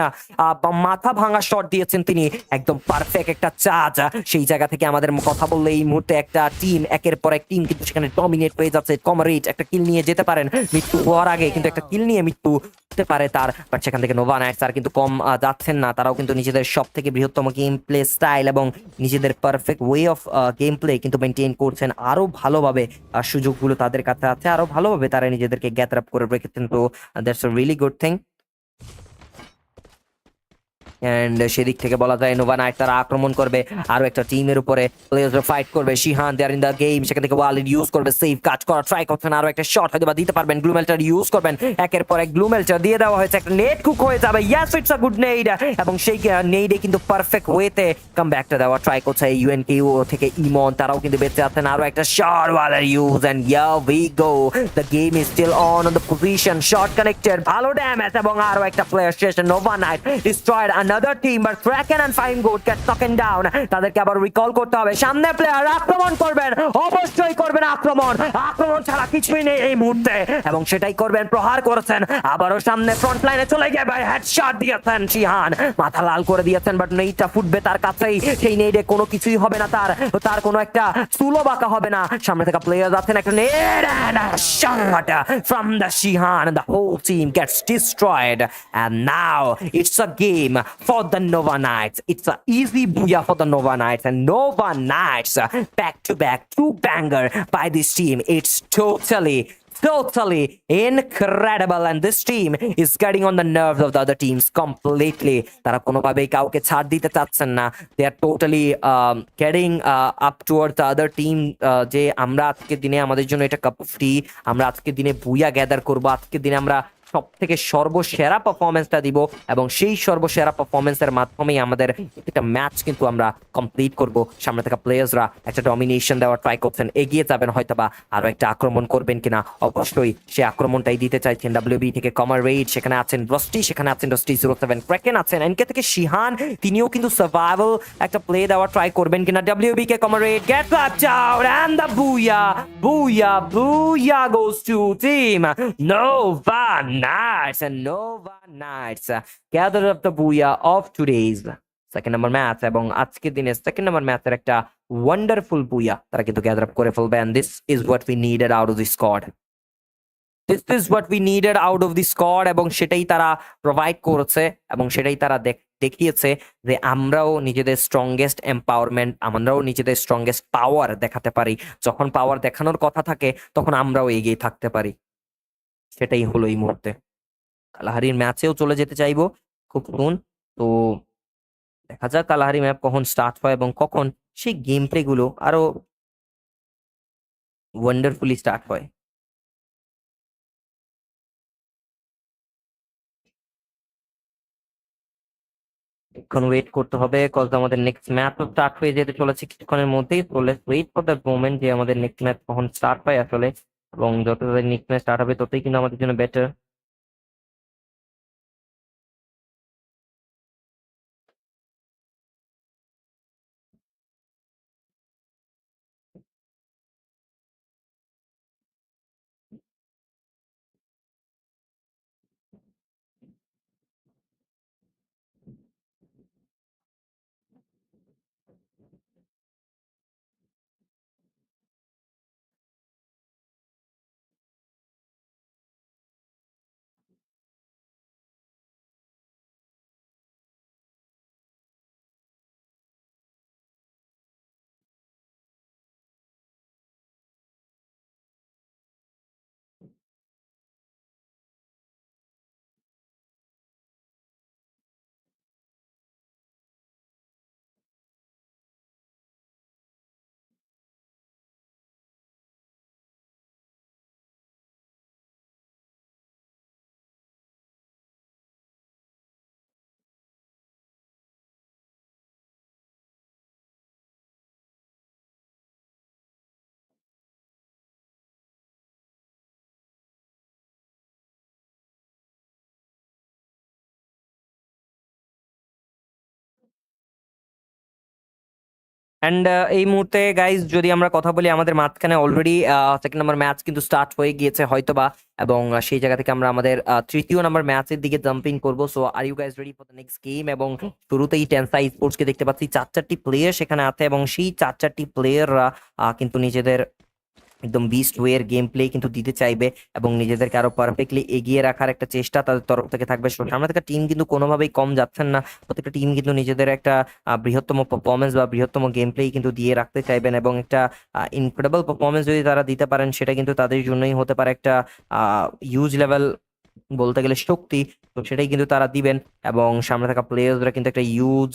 মাথা ভাঙা শট দিয়েছেন তিনি, একদম পারফেক্ট একটা চার্জ। সেই জায়গা থেকে আমাদের কথা বললে এই মুহূর্তে একটা টিম, একের পর এক টিম কিন্তু সেখানে ডমিনেট হয়ে যাচ্ছে। কমরেড একটা কিল নিয়ে যেতে পারেন, মৃত্যু হওয়ার আগে কিন্তু একটা কিল নিয়ে মৃত্যু হতে পারে তার, বাট সেখান থেকে নোভা নাইটস আর কিন্তু কম যাচ্ছেন না। তারাও কিন্তু নিজেদের সব থেকে বৃহত্তম গেম প্লে স্টাইল এবং নিজেদের perfect way of game play কিন্তু মেনটেন করছেন আরো ভালোভাবে। সুযোগগুলো তাদের কাছে আছে, আরো ভালোভাবে তারা নিজেদেরকে গ্যাদার আপ করে রেখেছেন। তো that's a really good thing. And সেদিক থেকে বলা যায় নোভা নাইট তারা আক্রমণ করবে আরো একটা টিমের উপরে, প্লেয়াররা ফাইট করবে। শিহান দেয়ার ইন দ্য গেম, সেখান থেকে ওয়ালিড ইউজ করবে, সেভ কাজ করা ট্রাই করছেন, আরো একটা শট হয়তো বা দিতে পারবেন। গ্লুমেলটার ইউজ করবেন, একের পর এক গ্লুমেলটার দিয়ে দেওয়া হয়েছে, একটা নেট কুক হয়ে যাবে। ইয়েস ইটস আ গুড নেড, এবং সেই নেডে কিন্তু পারফেক্ট ওয়েতে কাম ব্যাকটা দেওয়া ট্রাই করছে ইউএনকিউ থেকে ইমন, তারাও কিন্তু বেঁচে আছেন। আরো একটা শট ওয়ালার use and yeah we go, the game is still on the position, shot connected, ভালো ড্যামেজ এবং আরো একটা প্লেয়ার শেষ। Nova Knight destroyed another team, but Kraken and Fine Goat get taken down. তাদেরকে আবার রিকল করতে হবে। সামনে প্লেয়ার আক্রমণ করবেন, অবশ্যই করবেন আক্রমণ, আক্রমণ ছাড়া কিছুই নেই এই মুহূর্তে, এবং সেটাই করবেন। প্রহার করেছেন, আবারও সামনে ফ্রন্ট লাইনে চলে গিয়ে ভাই হেডশট দিয়েছেন শিহান, মাথা লাল করে দিয়েছেন, বাট নেইটা ফুটবে তার কাছেই। সেই নেইডে কোনো কিছুই হবে না, তার কোনো একটা চুলো বাঁকা হবে না। সামনে থেকে প্লেয়ার যাচ্ছেন, একটা নেড and a shot from the Shihan, and the whole team gets destroyed. And now it's a game for the Nova Knights. It's an easy booyah for the Nova Knights, and Nova Knights back to back two banger by this team. It's totally incredible, and this team is getting on the nerves of the other teams completely. তারা কোনোভাবেই কাউকে ছাড় দিতে চাচ্ছেন না। They are totally getting up towards the other team, যে আমরা আজকের দিনে আমাদের জন্য এটা কাপ অফ টি, আমরা আজকের দিনে বুয়া গ্যাদার করবো, আজকের দিনে আমরা সব থেকে সর্বসেরা পারফরমেন্সটা দিব, এবং সেই সর্বসেরা পারফরমেন্সের মাধ্যমেই আমাদের একটা ম্যাচ কিন্তু আমরা কমপ্লিট করব। সামনে থাকা প্লেয়ার্সরা একটা ডমিনেশন দেওয়ার ট্রাই করছেন, এগিয়ে যাবেন হয়তোবা, আরো একটা আক্রমণ করবেন কিনা, অবশ্যই সে আক্রমণটাই দিতে চাইছেন। ডাব্লিউবি থেকে কমার রেড, সেখানে আছেন রস্টি, সেখানে আছেন রস্টি 07, ক্র্যাকেন আছেন, এনকে থেকে শিহান, তিনিও কিন্তু সার্ভাইভাল একটা প্লে দেওয়ার ট্রাই করবেন কিনা। ডাব্লিউবি কে কমার রেড গেট লাপড out, and the booyah goes to team Nova Knights, and Nova Knights gather up the booyah of today's second number match, এবং আজকের দিনে সেকেন্ড নাম্বার ম্যাচের একটা ওয়ান্ডারফুল বুয়া তারা কিন্তু গ্যাদার আপ করে ফেলবে। and this is what we needed out of the squad. This is what we needed out of the squad, এবং সেটাই তারা প্রোভাইড করেছে, এবং সেটাই তারা দেখিয়েছে যে আমরাও নিজেদের স্ট্রংগেস্ট এম্পাওয়ারমেন্ট, আমরাও নিজেদের স্ট্রংগেস্ট পাওয়ার দেখাতে পারি। যখন পাওয়ার দেখানোর কথা থাকে তখন আমরাও এগিয়ে থাকতে পারি। সেটাই হলো এই মুহূর্তে। কালাহারির ম্যাচেও চলে যেতে চাইবো খুব সুন। তো দেখা যাক কালাহারি ম্যাপ কখন স্টার্ট হয় এবং কখন সেই গেম প্লে গুলো আরো ওয়ান্ডারফুলি স্টার্ট হয়। এখন ওয়েট করতে হবে, কজ আমাদের নেক্সট ম্যাচও স্টার্ট হয়ে যেতে চলেছে কিছুক্ষণের মধ্যেই। তো let's wait for that moment যে আমাদের নেক্সট ম্যাচ কখন স্টার্ট হয় আসলে, এবং যত নেক্সট ম্যাচ স্টার্ট হবে ততই কিন্তু আমাদের জন্য বেটার। অ্যান্ড এই মুহূর্তে গাইজ যদি আমরা কথা বলি, আমাদের মাঝখানে অলরেডি সেকেন্ড নাম্বার ম্যাচ কিন্তু স্টার্ট হয়ে গিয়েছে হয়তোবা, এবং সেই জায়গা থেকে আমরা আমাদের তৃতীয় নাম্বার ম্যাচের দিকে জাম্পিং করবো। So are you guys ready for the next game? এবং শুরুতেই টেনসাই স্পোর্টসকে দেখতে পাচ্ছি, 4টি প্লেয়ার সেখানে আছে, এবং সেই 4টি প্লেয়াররা কিন্তু নিজেদের একদম বিস্ট ওয়ের গেম প্লে কিন্তু দিতে চাইবে এবং নিজেদেরকে আরো পারফেক্টলি এগিয়ে রাখার একটা চেষ্টা তাদের তরফ থেকে থাকবে। সামনে থেকে টিম কিন্তু কোনোভাবেই কম যাচ্ছেন না, প্রত্যেকটা টিম কিন্তু নিজেদের একটা বৃহত্তম পারফরমেন্স বা বৃহত্তম গেম প্লে কিন্তু দিয়ে রাখতে চাইবেন, এবং একটা ইনক্রেডিবল পারফরমেন্স যদি তারা দিতে পারেন সেটা কিন্তু তাদের জন্যই হতে পারে একটা হিউজ লেভেল, বলতে গেলে শক্তি। তো সেটাই কিন্তু তারা দিবেন, এবং সামনে থাকা প্লেয়ার্সরা কিন্তু একটা huge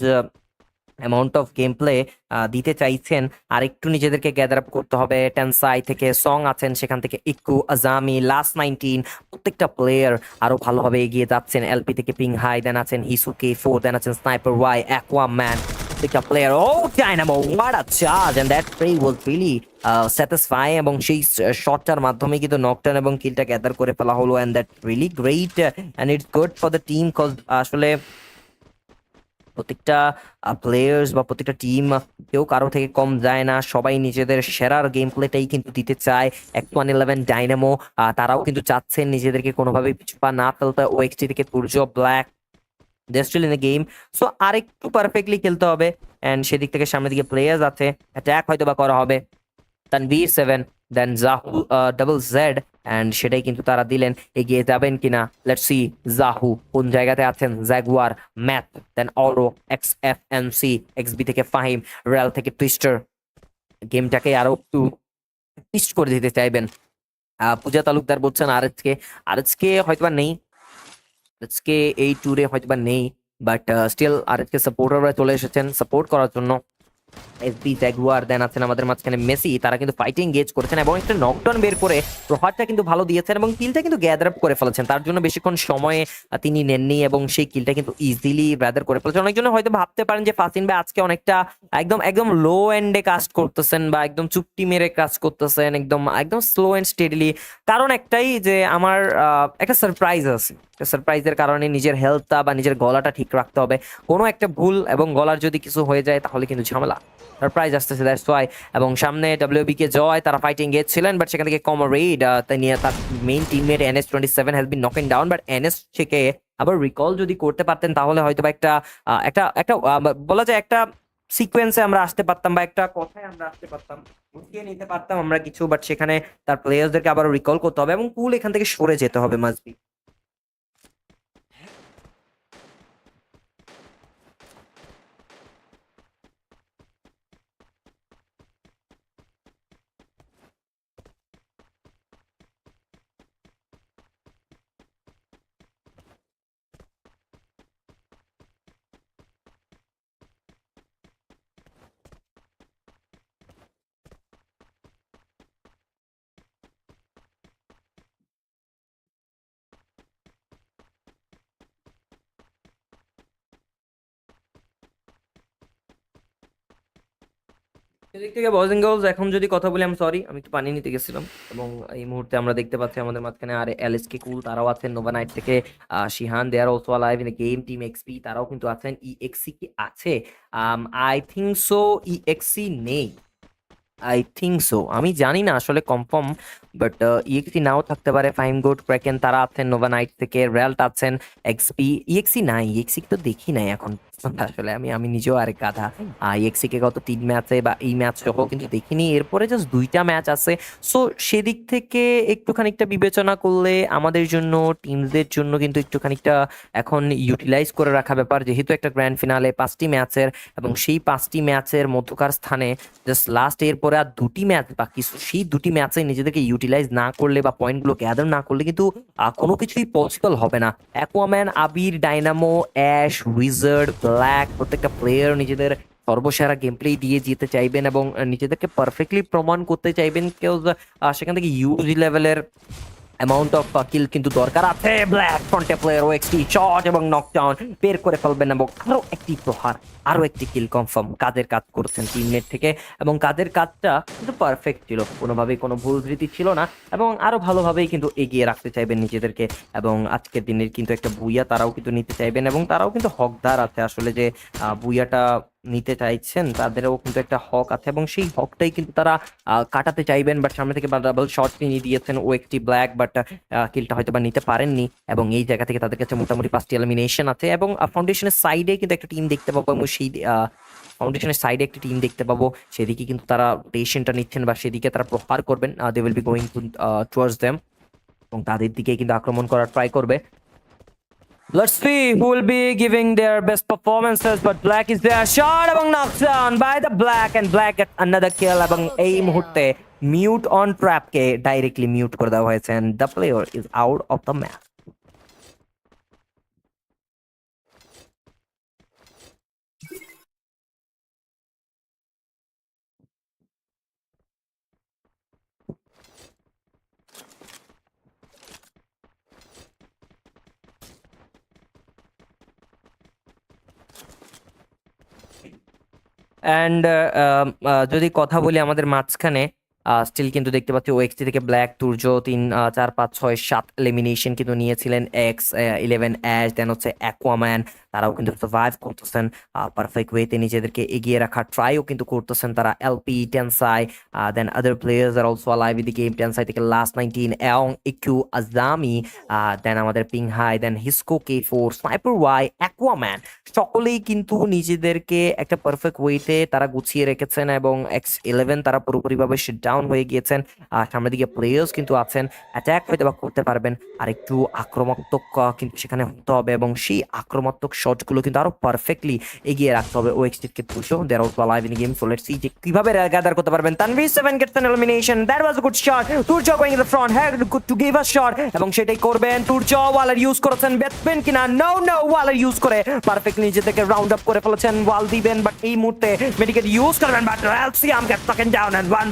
amount of game play দিতে চাইছেন। আর একটু নিজেদেরকে গ্যাদার আপ করতে হবে। টেনসাই থেকে সং আছেন, সেখান থেকে ইকু, আজামি, লাস্ট 19 প্রত্যেকটা প্লেয়ার আরো ভালোভাবে এগিয়ে যাচ্ছেন। এলপি থেকে পিং হাই, দেন আছেন হিসুকে 4, দেন আছেন স্নাইপার ওয়াই, অ্যাকোয়াম্যান, প্রত্যেকটা player. Oh Dynamo, what a charge, and that play was really satisfying, এবং সেই শটটার মাধ্যমে কিন্তু নকটাউন এবং কিলটা গ্যাদার করে ফেলা হলো, and that really great, and it's good for the team, cause আসলে প্রত্যেকটা প্লেয়ার্স বা প্রত্যেকটা টিম কেউ কারো থেকে কম যায় না, সবাই নিজেদের সেরার গেম প্লেটাই কিন্তু দিতে চায়। 111 ডাইনামো তারাও কিন্তু চাচ্ছেন নিজেদেরকে কোনোভাবেই পিছু পা না ফেলতে। ওএক্সটি থেকে Turjo, black, they still in the game. So আরেকটু পারফেক্টলি খেলতে হবে, অ্যান্ড সেদিক থেকে সামনের দিকে প্লেয়ার্স আছে, অ্যাটাক হয়তো বা করা হবে। তানভীর 7, দেন জাহু, ডাবল জেড, অ্যান্ড সেটাই কিন্তু তারা দিলেন। এগিয়ে যাবেন কিনা, লেটস সি। জাহু কোন জায়গাতে আছেন, জাগুয়ার, ম্যাথ, দেন অরো, XFNC, XB থেকে ফাহিম, রেল থেকে টুইস্টার। গেমটাকে আরো একটু টুইস্ট করে দিতে চাইবেন। পূজা তালুকদার বলছেন আরএচকে হয়তোবা নেই, আরএচকে এই ট্যুরে হয়তোবা নেই, বাট স্টিল আরএচকে সাপোর্টাররা চলে এসেছেন সাপোর্ট করার জন্য। এসবি, জাগুয়ার, দেন আছেন আমাদের মাঝখানে মেসি, তারা কিন্তু ফাইটিং এঙ্গেজ করেছেন এবং একটা নকডাউন বের করে প্রহারটা কিন্তু ভালো দিয়েছেন এবং কিলটা কিন্তু গ্যাদার আপ করে ফেলেছেন। তার জন্য বেশিক্ষণ সময়ে তিনি নেননি এবং সেই কিলটা কিন্তু ইজিলি গ্যাদার করে ফেলেছেন। অনেকজন হয়তো ভাবতে পারেন যে ফাসিন ভাই আজকে অনেকটা একদম একদম লো এন্ডে কাজ করতেছেন বা একদম চুপটি মেরে কাজ করতেছেন, একদম একদম স্লো এন্ড স্টেডিলি। কারণ একটাই যে আমার একটা সারপ্রাইজ আছে, সারপ্রাইজের কারণে নিজের হেলথটা বা নিজের গলাটা ঠিক রাখতে হবে। কোনো একটা ভুল এবং গলার যদি কিছু হয়ে যায় তাহলে কিন্তু ঝামেলা। সারপ্রাইজ আসতেছে, দ্যাটস ওয়াই। এবং সামনে ডাব্লিউবি কে জয়, তারা ফাইটিং গেছিলেন, বাট সেখান থেকে কমরেড নিয়ে তার main teammate NS27 has been knocking down, but NS থেকে আবার রিকল যদি করতে পারতেন তাহলে হয়তো বা একটা একটা একটা বলা যায় একটা সিকোয়েন্সে আমরা আসতে পারতাম বা একটা কথায় আমরা আসতে পারতাম, বুঝিয়ে নিতে পারতাম আমরা কিছু, বাট সেখানে তার প্লেয়ার্সদেরকে আবার রিকল করতে হবে এবং কুল এখান থেকে সরে যেতে হবে মাসবি। সেদিক থেকে বয়েজ এন্ড গার্লস এখন যদি কথা বলি, আমি সরি আমি একটু পানি নিতে গেছিলাম। এবং এই মুহূর্তে আমরা দেখতে পাচ্ছি আমাদের মাঝখানে আর এলএসকে কুল তারাও আছেন, নোভা নাইট থেকে Shihan, they are also alive in the game. Team XP তারাও কিন্তু আছেন। ইএক্সি কি আছে? আই থিঙ্ক সো ইএক্সি নেই, আই থিঙ্ক সো, আমি জানি না আসলে কনফার্ম, বাট ইএক্সি নাও থাকতে পারে। ফাইম গোড, ক্র্যাকেন তারা আছেন নোভা নাইট থেকে, রেল্ট আছেন, এক্সপি। ইএক্সি নাই, ইএক্সি তো দেখি নাই এখন আসলে, আমি আমি নিজেও আরেক গাধা। ইএক্সি কে গত 3 ম্যাচে বা এই ম্যাচ সহ কিন্তু দেখিনি, এরপরে জাস্ট 2টা ম্যাচ আছে। সো সেদিক থেকে একটু খানিকটা বিবেচনা করলে আমাদের জন্য, টিমসদের জন্য কিন্তু একটু খানিকটা এখন ইউটিলাইজ করে রাখা ব্যাপার, যেহেতু একটা গ্র্যান্ড ফিনালে 5টি ম্যাচের, এবং সেই 5টি ম্যাচের মধ্যকার স্থানে জাস্ট লাস্ট এরপরে আর 2টি ম্যাচ বাকি। সেই 2টি ম্যাচে নিজেদেরকে ইউটিলাইজ না করলে বা পয়েন্টগুলো গ্যাদার না করলে কিন্তু কোনো কিছুই পসিবল হবে না। অ্যাকোয়াম্যান, আবির, ডাইনামো, অ্যাশ, উইজার্ড, ব্ল্যাক প্রত্যেকটা প্লেয়ার নিজেদের সর্বসেরা গেম প্লে দিয়ে যেতে চাইবেন এবং নিজেদেরকে পারফেক্টলি প্রমাণ করতে চাইবেন। কেউ সেখান থেকে ইউজ লেভেলের অ্যামাউন্ট অফ কিল কিন্তু দরকার আছে। ব্ল্যাক ফ্রন্টে প্লেয়ার ওএক্সটি শট এবং নকডাউন বের করে ফেলবেন, এবং আরো একটি প্রহার, আরো একটি কিল কনফার্ম। কাদের কাজ করছেন টিমমেট থেকে, এবং কাদের কাজটা কিন্তু পারফেক্ট ছিল, কোনোভাবেই কোনো ভুল ত্রুটি ছিল না, এবং আরো ভালোভাবেই কিন্তু এগিয়ে রাখতে চাইবেন নিজেদেরকে। এবং আজকের দিনের কিন্তু একটা বুইয়া তারাও কিন্তু নিতে চাইবেন, এবং তারাও কিন্তু হকদার আছে আসলে যে বুইয়াটা নিতে চাইছেন তাদেরও কিন্তু একটা হক আছে এবং সেই হকটাই কিন্তু তারা কাটাতে চাইবেন, বাট সামনে থেকে ডাবল শট নিয়ে দিয়েছেন ওএক্সটি ব্ল্যাক, বাট কিলটা হয়তো বা নিতে পারেননি এবং এই জায়গা থেকে তাদের কাছে মোটামুটি 5টি এলিমিনেশন আছে এবং ফাউন্ডেশনের সাইডে কিন্তু একটা টিম দেখতে পাবো এবং সেই ফাউন্ডেশনের সাইডে একটা টিম দেখতে পাবো, সেদিকে কিন্তু তারা রোটেশনটা নিচ্ছেন বা সেদিকে তারা প্রহার করবেন, they will be going towards them এবং তাদের দিকে কিন্তু আক্রমণ করার ট্রাই করবে। Let's see who will be giving their best performances, but Black is there, shot এবং knocked down by the Black, and Black gets another kill এবং এই মুহূর্তে মিউট অন ট্র্যাপকে ডাইরেক্টলি মিউট করে দেওয়া হয়েছে and the player is out of the match. And যদি কথা বলি আমাদের মাঝখানে স্টিল কিন্তু দেখতে পাচ্ছি ওএক্সটি থেকে ব্ল্যাক, তুর্য 3, 4, 5, 6, 7 এলিমিনেশন কিন্তু নিয়েছিলেন, X11 অ্যাশ, দেন হচ্ছে অ্যাকোয়াম্যান, তারাও কিন্তু সার্ভাইভ করতেছেন পারফেক্ট ওয়েতে, নিজেদেরকে এগিয়ে রাখার ট্রাইও কিন্তু করতেছেন তারা। LP, Tensai, then other players are also live in the game. Tensai থেকে লাস্ট 19 এবং ইকিউ আজামি, দেন আমাদের পিং হাই, দেন হিসকো K4, স্নাইপার ওয়াই, অ্যাকোয়াম্যান, সকলেই কিন্তু নিজেদেরকে একটা পারফেক্ট ওয়েতে তারা গুছিয়ে রেখেছেন এবং X11 তারা পুরোপুরিভাবে শিট ডাউন হয়ে গিয়েছেন। সামনের দিকে প্লেয়ার্স কিন্তু আছেন, অ্যাটাক হয়তো বা করতে পারবেন, আর একটু আক্রমণাত্মক কিন্তু সেখানে হতে হবে এবং সেই আক্রমণাত্মক শটগুলো কিন্তু আরো পারফেক্টলি এগিয়ে রাখতে হবে ওএক্সটির ক্ষেত্রে। There also live in game, so let's see যে কিভাবে গ্যাদার করতে পারবেন। Tanvir 7 gets an elimination, that was a good shot, Turjo going in the front, had to give a shot এবং সেটাই করবেন তুর্য। ওয়ালার ইউজ করেছেন, বেচবেন কিনা, নো ওয়ালার ইউজ করে পারফেক্টলি নিজে থেকে রাউন্ড আপ করে ফেলেছেন, ওয়াল দিবেন, বাট এই মুহূর্তে মেডিকেট ইউজ করবেন, but LCM gets taken down and one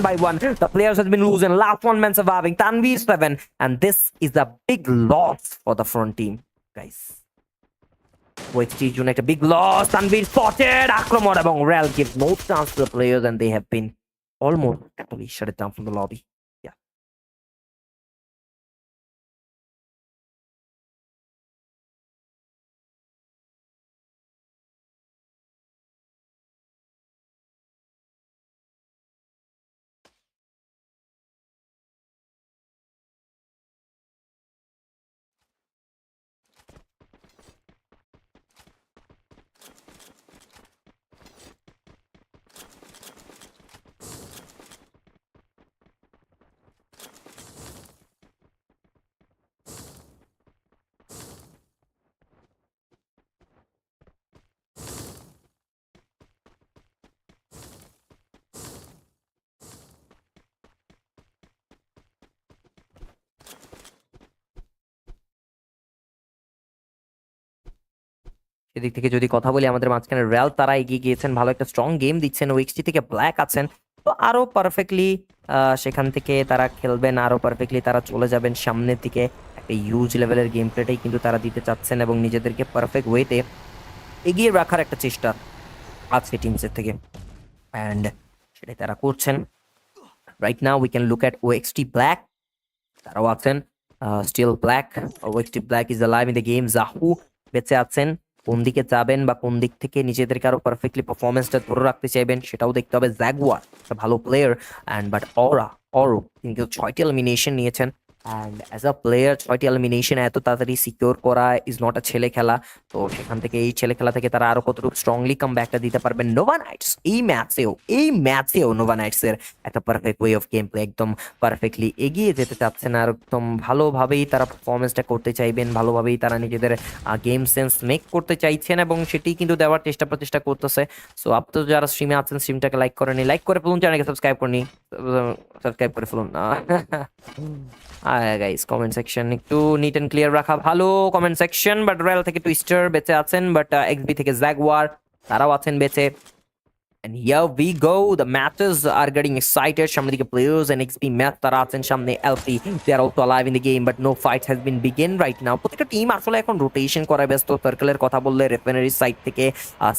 by one the players has been losing, last one man surviving, Tanvir 7, and this is a big loss for the front team, guys. ওএক্সটির জন্য একটা big loss. Tanvir spotted, আক্রমণ এবং rail gives no chance to the players and they have been almost actually shut it down from the lobby. সেদিক থেকে যদি কথা বলি আমাদের মাঝখানে রেল তারা এগিয়ে গিয়েছেন, ভালো একটা স্ট্রং গেম দিচ্ছেন, ওএক্সটি থেকে ব্ল্যাক আছেন, তো আরো পারফেক্টলি সেখান থেকে তারা খেলবেন, আরো পারফেক্টলি তারা চলে যাবেন সামনের দিকে। একটা হিউজ লেভেলের গেম প্লেটাই কিন্তু তারা দিতে চাচ্ছেন এবং নিজেদেরকে পারফেক্ট ওয়েতে এগিয়ে রাখার একটা চেষ্টা আছে টিমসের থেকে, অ্যান্ড সেটাই তারা করছেন। Right now we can look at OXT black, তারাও আছেন still black, OXT black is alive in the game. জাহু বেঁচে আছেন, কোন দিকে যাবেন বা কোন দিক থেকে নিজেদেরকে আরো পারফেক্টলি পারফরমেন্সটা ধরে রাখতে চাইবেন সেটাও দেখতে হবে। জ্যাগুয়ার একটা ভালো প্লেয়ার, অ্যান্ড বাট অরো তিনি কিন্তু 6টি এলিমিনেশন নিয়েছেন, অ্যান্ড অ্যাজ আ প্লেয়ার 6টি এলিমিনেশন এত তাড়াতাড়ি সিকিউর করা ইজ নট আ ছেলে খেলা। তো সেখান থেকে এই ছেলে খেলা থেকে তারা আরো কতটুকু স্ট্রংলি কাম ব্যাকটা দিতে পারবেন। নোভা নাইটস এই ম্যাচেও নোভা নাইটস এর একটা perfect way of game play, একদম পারফেক্টলি এগিয়ে যেতে চাচ্ছেন আর একদম ভালোভাবেই তারা পারফরমেন্সটা করতে চাইবেন, ভালোভাবেই তারা নিজেদের গেম সেন্স মেক করতে চাইছেন এবং সেটি কিন্তু দেওয়ার প্রচেষ্টা করতেছে। সো আপনারা যারা স্ট্রিমে আছেন স্ট্রিমটাকে লাইক করেনি, লাইক করে ফেলুন, চ্যানেলকে সাবস্ক্রাইব করে ফেলুন। গাইস কমেন্ট সেকশন একটু নিট এন্ড ক্লিয়ার রাখা ভালো, কমেন্ট সেকশন। বাট রয়্যাল থেকে টুইস্টার বেঁচে আছেন, বাট এক্সবি থেকে জ্যাগুয়ার তারাও আছেন বেঁচে। And here we go. The matches are getting excited. সামনে দিকে players and XP ম্যাচ তারা আছেন সামনে। LP they are also alive in the game, but no fight has been begin right now. প্রত্যেকটা টিম আসলে এখন রোটেশন করা ব্যস্ত। সার্কেলের কথা বললে রেফাইনারি সাইড থেকে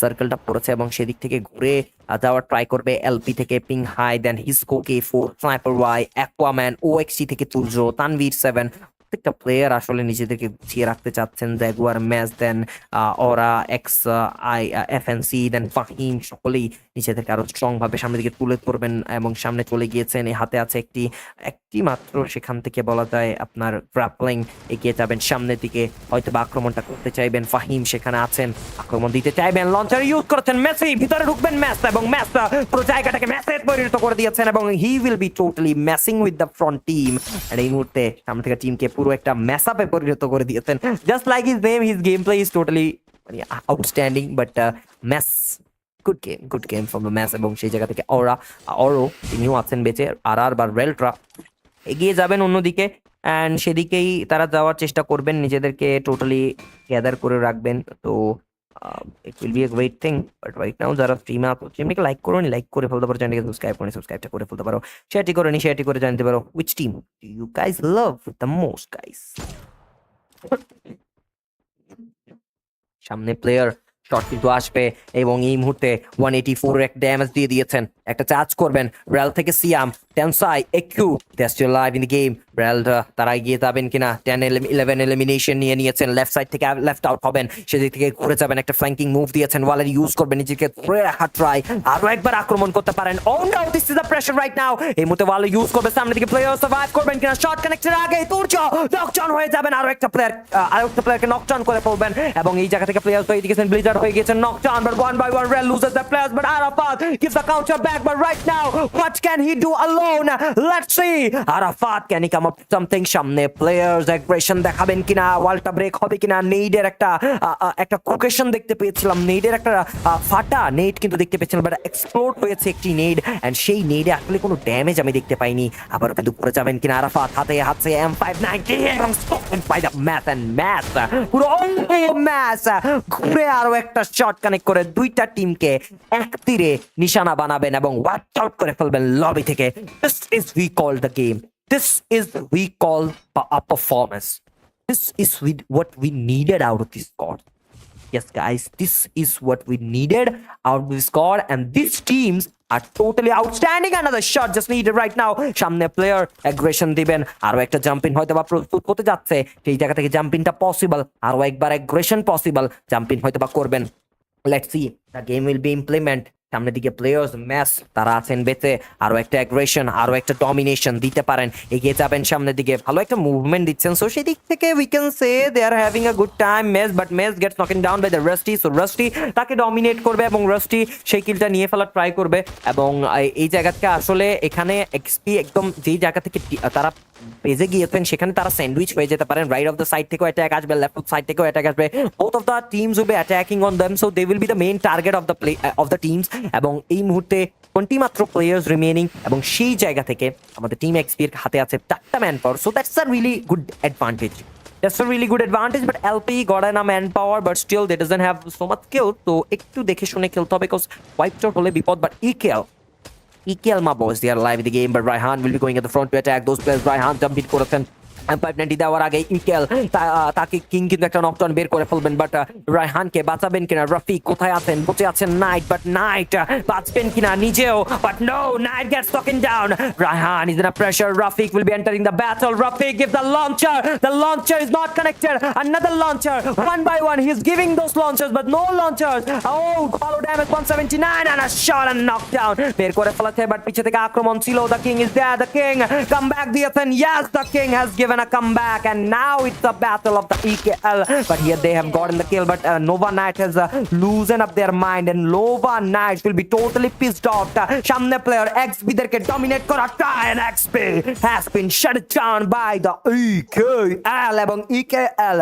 সার্কেলটা পড়েছে এবং সেদিক থেকে ঘুরে যাওয়ার ট্রাই করবে। এলপি থেকে পিং হাই, দেন হিসকো K4, স্নাইপার ওয়াই, অ্যাকোয়াম্যান, ওএক্সি থেকে তুর্য, তানভীর 7, প্রত্যেকটা প্লেয়ার আসলে নিজেদেরকে গুছিয়ে রাখতে চাচ্ছেন। জাগুয়ার, ম্যাচ, দেন ওরা, এক্স, আই, এফএনসি, দেন ফাহিম, সকলেই নিজেদেরকে আরো স্ট্রং ভাবে সামনের দিকে তুলে ধরবেন এবং সামনে চলে গিয়েছেন। এই হাতে আছে একটি মাত্র, সেখান থেকে বলা যায় আপনার গ্রাপলিং, এগিয়ে যাবেন সামনের দিকে, হয়তো বা আক্রমণটা করতে চাইবেন। ফাহিম সেখানে আছেন, আক্রমণ দিতে চাইবেন, লঞ্চার ইউজ করেছেন মেসি, ভিতরে ঢুকবেন ম্যাচ, এবং ম্যাচ পুরো জায়গাটাকে ম্যাচে পরিণত করে দিয়েছেন এবং he will be totally messing with the front team. আর এই মুহূর্তে সামনে থেকে টিমকে পুরো একটা ম্যাসআপে পরিণত করে দিয়েছেন। Just like his name, his game play is totally outstanding, but mass, good game from the match. এবং সেই জায়গা থেকে অরো তিনিও আছেন বেঁচে, আর বা রেলট্রা এগিয়ে যাবেন অন্যদিকে, অ্যান্ড সেদিকেই তারা যাওয়ার চেষ্টা করবেন, নিজেদেরকে টোটালি গ্যাদার করে রাখবেন। তো ইট will B a great thing, but right নাও যারা স্ট্রিমে আছো, স্ট্রিমটাকে লাইক করো, লাইক করে ফেলতে পারো, চ্যানেলকে সাবস্ক্রাইবটা করে ফেলতে পারো, শেয়ারটি করে জানতে পারো which team you guys love the most guys. সামনে প্লেয়ার শট কিন্তু আসবে এবং এই মুহূর্তে 184 এর একটা ড্যামেজ দিয়ে দিয়েছেন। একটা চার্জ করবেন রেল থেকে Siam, Tensai, AQ, they are still live in the game. Rail তারা এগিয়ে যাবেন কিনা, 10-11 এলিমিনেশন নিয়ে নিয়েছেন, লেফট সাইড থেকে লেফট আউট হবেন, সেদিক থেকে ঘুরে যাবেন, একটা ফ্ল্যাঙ্কিং মুভ দিয়েছেন, ওয়ালের ইউজ করবেন, নিজেকে ধরে রাখা ট্রাই, আরো একবার আক্রমণ করতে পারেন। Oh no, this is the pressure right now. এই মুহূর্তে ওয়ালে ইউজ করবে, সামনের দিকে প্লেয়ার সার্ভাইভ করবেন কিনা, শট কানেক্টের আগে তুর্য নকডাউন হয়ে যাবেন, আরো একটা প্লেয়ারকে নকডাউন করে ফেলবেন এবং এই জায়গা থেকে প্লেয়ার তো এইদিকে ব্লিজার হয়ে গেছেন knockdown, but one by one Rel loses the players, but Arafat gives the counter back, but right now what can he do alone? Let's see. Arafat, can he come up with something? সামনে players aggression দেখাবেন কিনা, ওয়ালটা break হবে কিনা, নেইডের একটা কোকেশন দেখতে পেয়েছিলাম, নেইডের একটা ফাটা নেইড কিন্তু দেখতে পেয়েছিলাম, বাট এক্সপ্লোড হয়েছে একটি নেইড, এন্ড সেই নেইডে আসলে কোনো ড্যামেজ আমি দেখতে পাইনি। আবার কিন্তু করে যাবেন কিনা আরাফাত, হাতে M590 এবং spotted by the math, and math পুরো ম্যাচ ঘুরে আরো একটা শট কানেক্ট করে দুইটা টিমকে এক তীরে নিশানা বানাবেন এবং ওয়াচ আউট করে ফেলবেন লবি থেকে। This is we call the game, this is we call a performance, this is what we needed out of this squad. Yes guys, this is what we needed out of this squad, and these teams are totally outstanding. Another shot just needed right now. সামনে player aggression দিবেন, আরো একটা jump in হয়তো বা প্রস্তুত হতে যাচ্ছে, সেই জায়গা থেকে জাম্প ইনটা পসিবল, আরো একবার অ্যাগ্রেশন পসিবল, জাম্প ইন হয়তো বা করবেন। Let's see the game will be implement. সামনের দিকে প্লেয়ার্স ম্যাচ, তারা আছেন বেঁচে, আরো একটা অ্যাগ্রেশন, আরো একটা ডমিনেশন দিতে পারেন, এগিয়ে যাবেন সামনের দিকে, ভালো একটা মুভমেন্ট দিচ্ছেন, সো সেই দিক থেকে we can say they are having a good time mess, but mess gets knocking down by the Rusty, so Rusty তাকে ডমিনেট করবে এবং রাস্টি সেই কিলটা নিয়ে ফেলার ট্রাই করবে। এবং এই জায়গা থেকে আসলে এখানে এক্সপি একদম যেই জায়গা থেকে তারা পেজে গিয়েছেন সেখানে তারা স্যান্ডউইচ হয়ে যেতে পারেন, রাইট অফ দ্য সাইড থেকেও অ্যাটাক আসবে, লেফট অফ সাইড থেকেও অ্যাটাক আসবে, both of the teams will be attacking on them, so they will be the main target of the play of the teams. এবং এই মুহূর্তে 20 মাত্র players remaining এবং সেই জায়গা থেকে আমাদের টিম এক্সপির হাতে আছে 4টা man power, so that's a really good advantage, but LP got a manpower, but still they doesn't have so much skill, তো একটু দেখে শুনে খেলতে হবে, বিকজ ওয়াইপড আউট হলে বিপদ। But EKL, my boys, they are alive in the game, but Raihan will be going at the front to attack those players. Raihan jump hit করেছেন, M590 দেওয়ার আগে ইকেল তাকে কিং কিন্তু একটা knockdown বের করে ফেলবেন, বাট রায়হানকে বাঁচাবেন কিনা, রফিক কোথায় আছেন, বসে আছেন নাইট, বাট নাইট বাঁচবেন কিনা নিজেও, but no, Knight gets taken down. Raihan is in a pressure, Rafik will be entering the battle, Rafik gives the launcher is not connected, another launcher, one by one he's giving those launchers, but no launchers. Oh, follow damage 179 and a shot and knockdown, বের করে ফেলেছে, but পিছে থেকে আক্রমণ ছিল, the king is there, the king come back দিয়েছেন, yes, the king has given a comeback, and now it's a battle of the EKL, but here they have gotten the kill, but Nova Knight has loosened up their mind, and Nova Knight will be totally pissed off. Shamne player XB derke dominate kora try, and XB has been shut down by the EKL, এবং EKL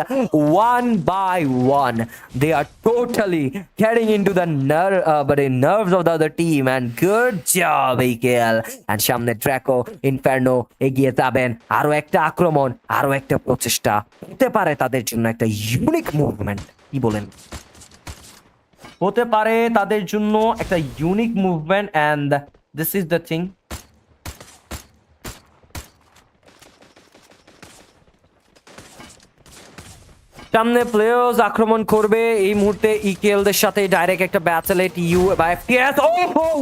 one by one they are totally getting into the nerves of the other team, and good job EKL. and Shamne Draco Inferno এগিয়ে যাবেন, আরো একটা আক্রমণ, আরো একটা প্রচেষ্টা হতে পারে তাদের জন্য একটা ইউনিক মুভমেন্ট, কি বলেন, হতে পারে তাদের জন্য একটা unique movement, and this is the thing. সামনে প্লেয়ার্স আক্রমণ করবে এই মুহূর্তে ইকেএল দের সাথে ডাইরেক্ট একটা ব্যাটেলেট ইউ বা এফটিএস ও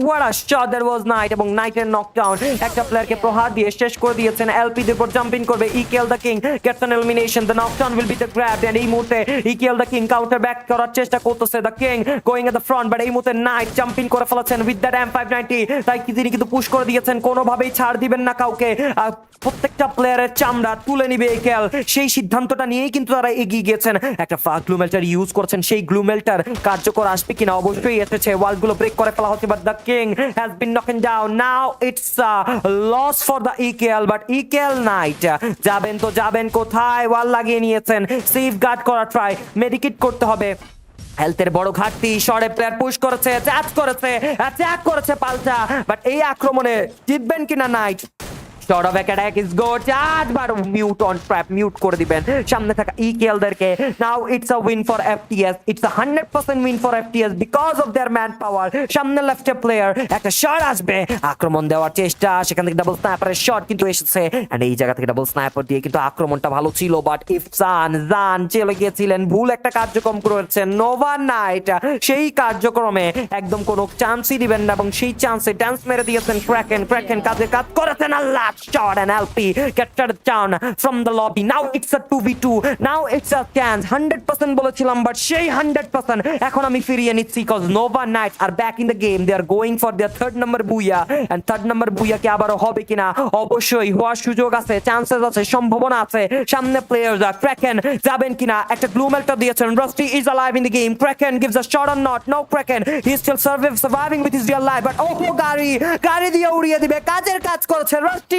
what a shot that was Knight এবং নাইটের নকডাউন একটা প্লেয়ারকে প্রহার দিয়ে শেষ করে দিয়েছেন এলপি দের উপর জাম্পিং করবে EKL the king gets an elimination the knockdown will be the grab and এই মুহূর্তে EKL the King counter back করার চেষ্টা করতেছে the King going at the front but এই মুহূর্তে নাইট জাম্পিং করে ফেলেছেন উইথ দ্যাট M590 তাই তিনি কিন্তু পুশ করে দিয়েছেন কোনোভাবেই ছাড় দিবেন না কাউকে প্রত্যেকটা প্লেয়ারের চামড়া তুলে নিবে ইকেএল সেই সিদ্ধান্তটা নিয়েই কিন্তু তারা এগিয়ে গিয়েছেন একটা গ্লুমেল্টার ইউজ করছেন সেই গ্লুমেল্টার কার্যকর আসবে কিনা অবশ্যই এসেছে ওয়ালগুলো ব্রেক করে ফেলা হচ্ছে but the King has been knocked down now it's loss for the EKL but EKL Knight যাবেন তো যাবেন কোথায় ওয়াল লাগিয়ে নিয়েছেন সেফ গার্ড করা ট্রাই মেডিকেট করতে হবে হেলথের বড় ঘাটতি শর্টে প্লেয়ার পুশ করেছে অ্যাটাক করেছে পাল্টা বাট এই আক্রমণে জিতবেন কিনা night Short of attack is good. But mute on trap, mute করে দিবেন সামনে থাকা ইকেএল দেরকে now it's a win for FTS it's a 100% win for FTS because of their man power সামনে লেফটে প্লেয়ার একটা শট আসবে আক্রমণ দেওয়ার চেষ্টা সেখান থেকে ডাবল স্নাইপারের শট কিন্তু এসেছে এন্ড এই জায়গা থেকে ডাবল স্নাইপার দিয়ে কিন্তু আক্রমণটা ভালো ছিল বাট ইফসান জান চলে গিয়েছিলেন ভুল একটা কার্যক্রম করেছেন নোভা নাইট সেই কার্যক্রমে একদম কোনো চান্সই দিবেন না এবং সেই চান্সে ডান্স মেরে দিয়েছেন ক্র্যাকেন কাজ করেছেন আল্লাহ shot and LP get shut down from the lobby. Now it's a 2v2. Now it's a chance. 100% বলেছিলাম but সেই 100% এখন আমি ফিরিয়ে নিচ্ছি cause Nova Knights are back in the game. They are going for their third number Booyah and third number Booyah কি আবারও হবে কিনা অবশ্যই হওয়ার সুযোগ আছে চান্সেস আছে সম্ভাবনা আছে সামনে প্লেয়ার্স আর ক্র্যাকেন যাবেন কিনা একটা গ্লুমেলটা দিয়েছেন Rusty is alive in the game. Kraken gives a shot or not. No Kraken. He is still surviving with his real life but গাড়ি দিয়ে উড়িয়ে দিবে কাজের কাজ করেছে Rusty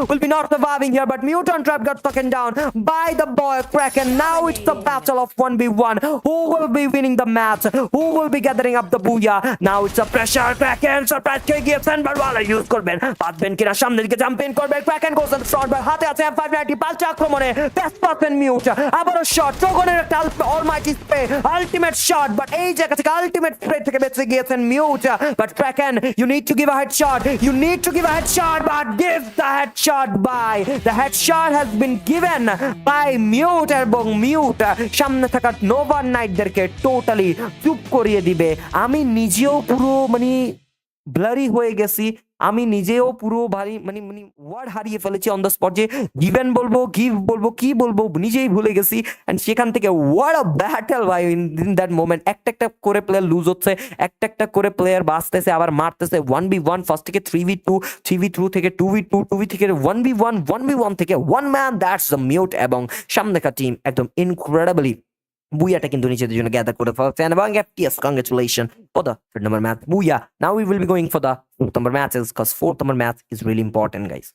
will be not surviving here but Mutant Trap got taken down by the boy Kraken. Now it's the battle of 1v1. Who will be winning the match? Who will be gathering up the Booyah? Now it's a pressure Kraken surprise কে গিয়েছেন but ওয়ালা use করবেন পাতবেন কিনা সামনের দিকে jump in করবেন Kraken goes on the front but হাতে আছে M590 পাল্টা আক্রমণে best person Mute আবারও শট ট্রগনের একটা Almighty spray ultimate shot but এই জায়গা থেকে আলটিমেট স্প্রে থেকে বেঁচে গিয়েছেন Mute but Kraken you need to give a headshot but give the headshot has been given by Mute এবং Mute সামনে থাকা নোভা নাইটদেরকে টোটালি চুপ করিয়ে দিবে আমি নিজেও পুরো ব্লারি হয়ে গেছি আমি নিজেও পুরো ভারী ওয়ার্ড হারিয়ে ফেলেছি অন দ্য স্পট যে গিভেন বলবো কি বলবো নিজেই ভুলে গেছি এন্ড সেখান থেকে ওয়াট আ ব্যাটল ভাই ইন দ্যাট মোমেন্ট একটা করে প্লেয়ার লুজ হচ্ছে একটা করে প্লেয়ার বাঁচতেছে আবার মারতেছে 1v1 ফার্স্ট থেকে 3v2 থেকে 2v2 থেকে 1v1 থেকে 1 ম্যান দ্যাটস দ্য মিউট এবং সামনেকার টিম একদম ইনক্রেডিবলি Booyah কিন্তু নিজেদের জন্য গ্যাদার করে ফেলছেন এবং FTS congratulations for the third number match Booyah now we will be going for the fourth number matches because fourth number match is really important guys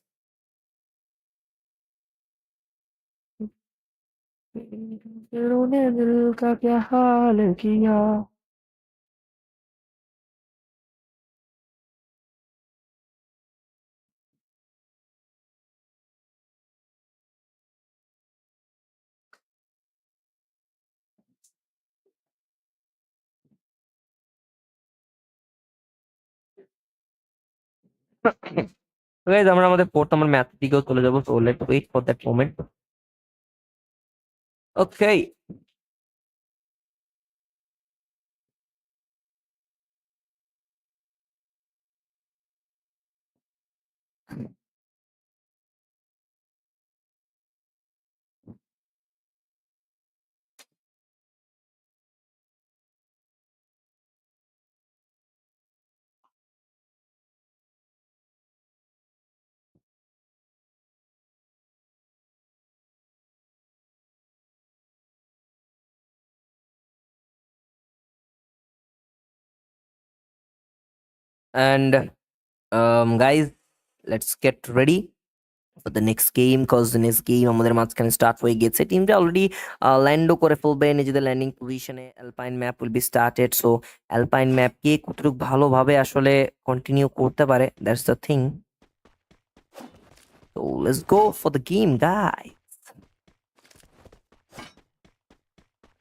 guys আমরা আমাদের fourth number match দিকেও চলে যাব so let's wait for that moment okay and guys let's get ready for the next game cause the next game আমাদের মাঝখানে start হয়ে গেছে টিমটা অলরেডি ল্যান্ডও করে ফেলবে নিজেদের ল্যান্ডিং পজিশনে Alpine map will be started so Alpine map কে কতটুকু ভালোভাবে আসলে কন্টিনিউ করতে পারে that's the thing so let's go for the game guys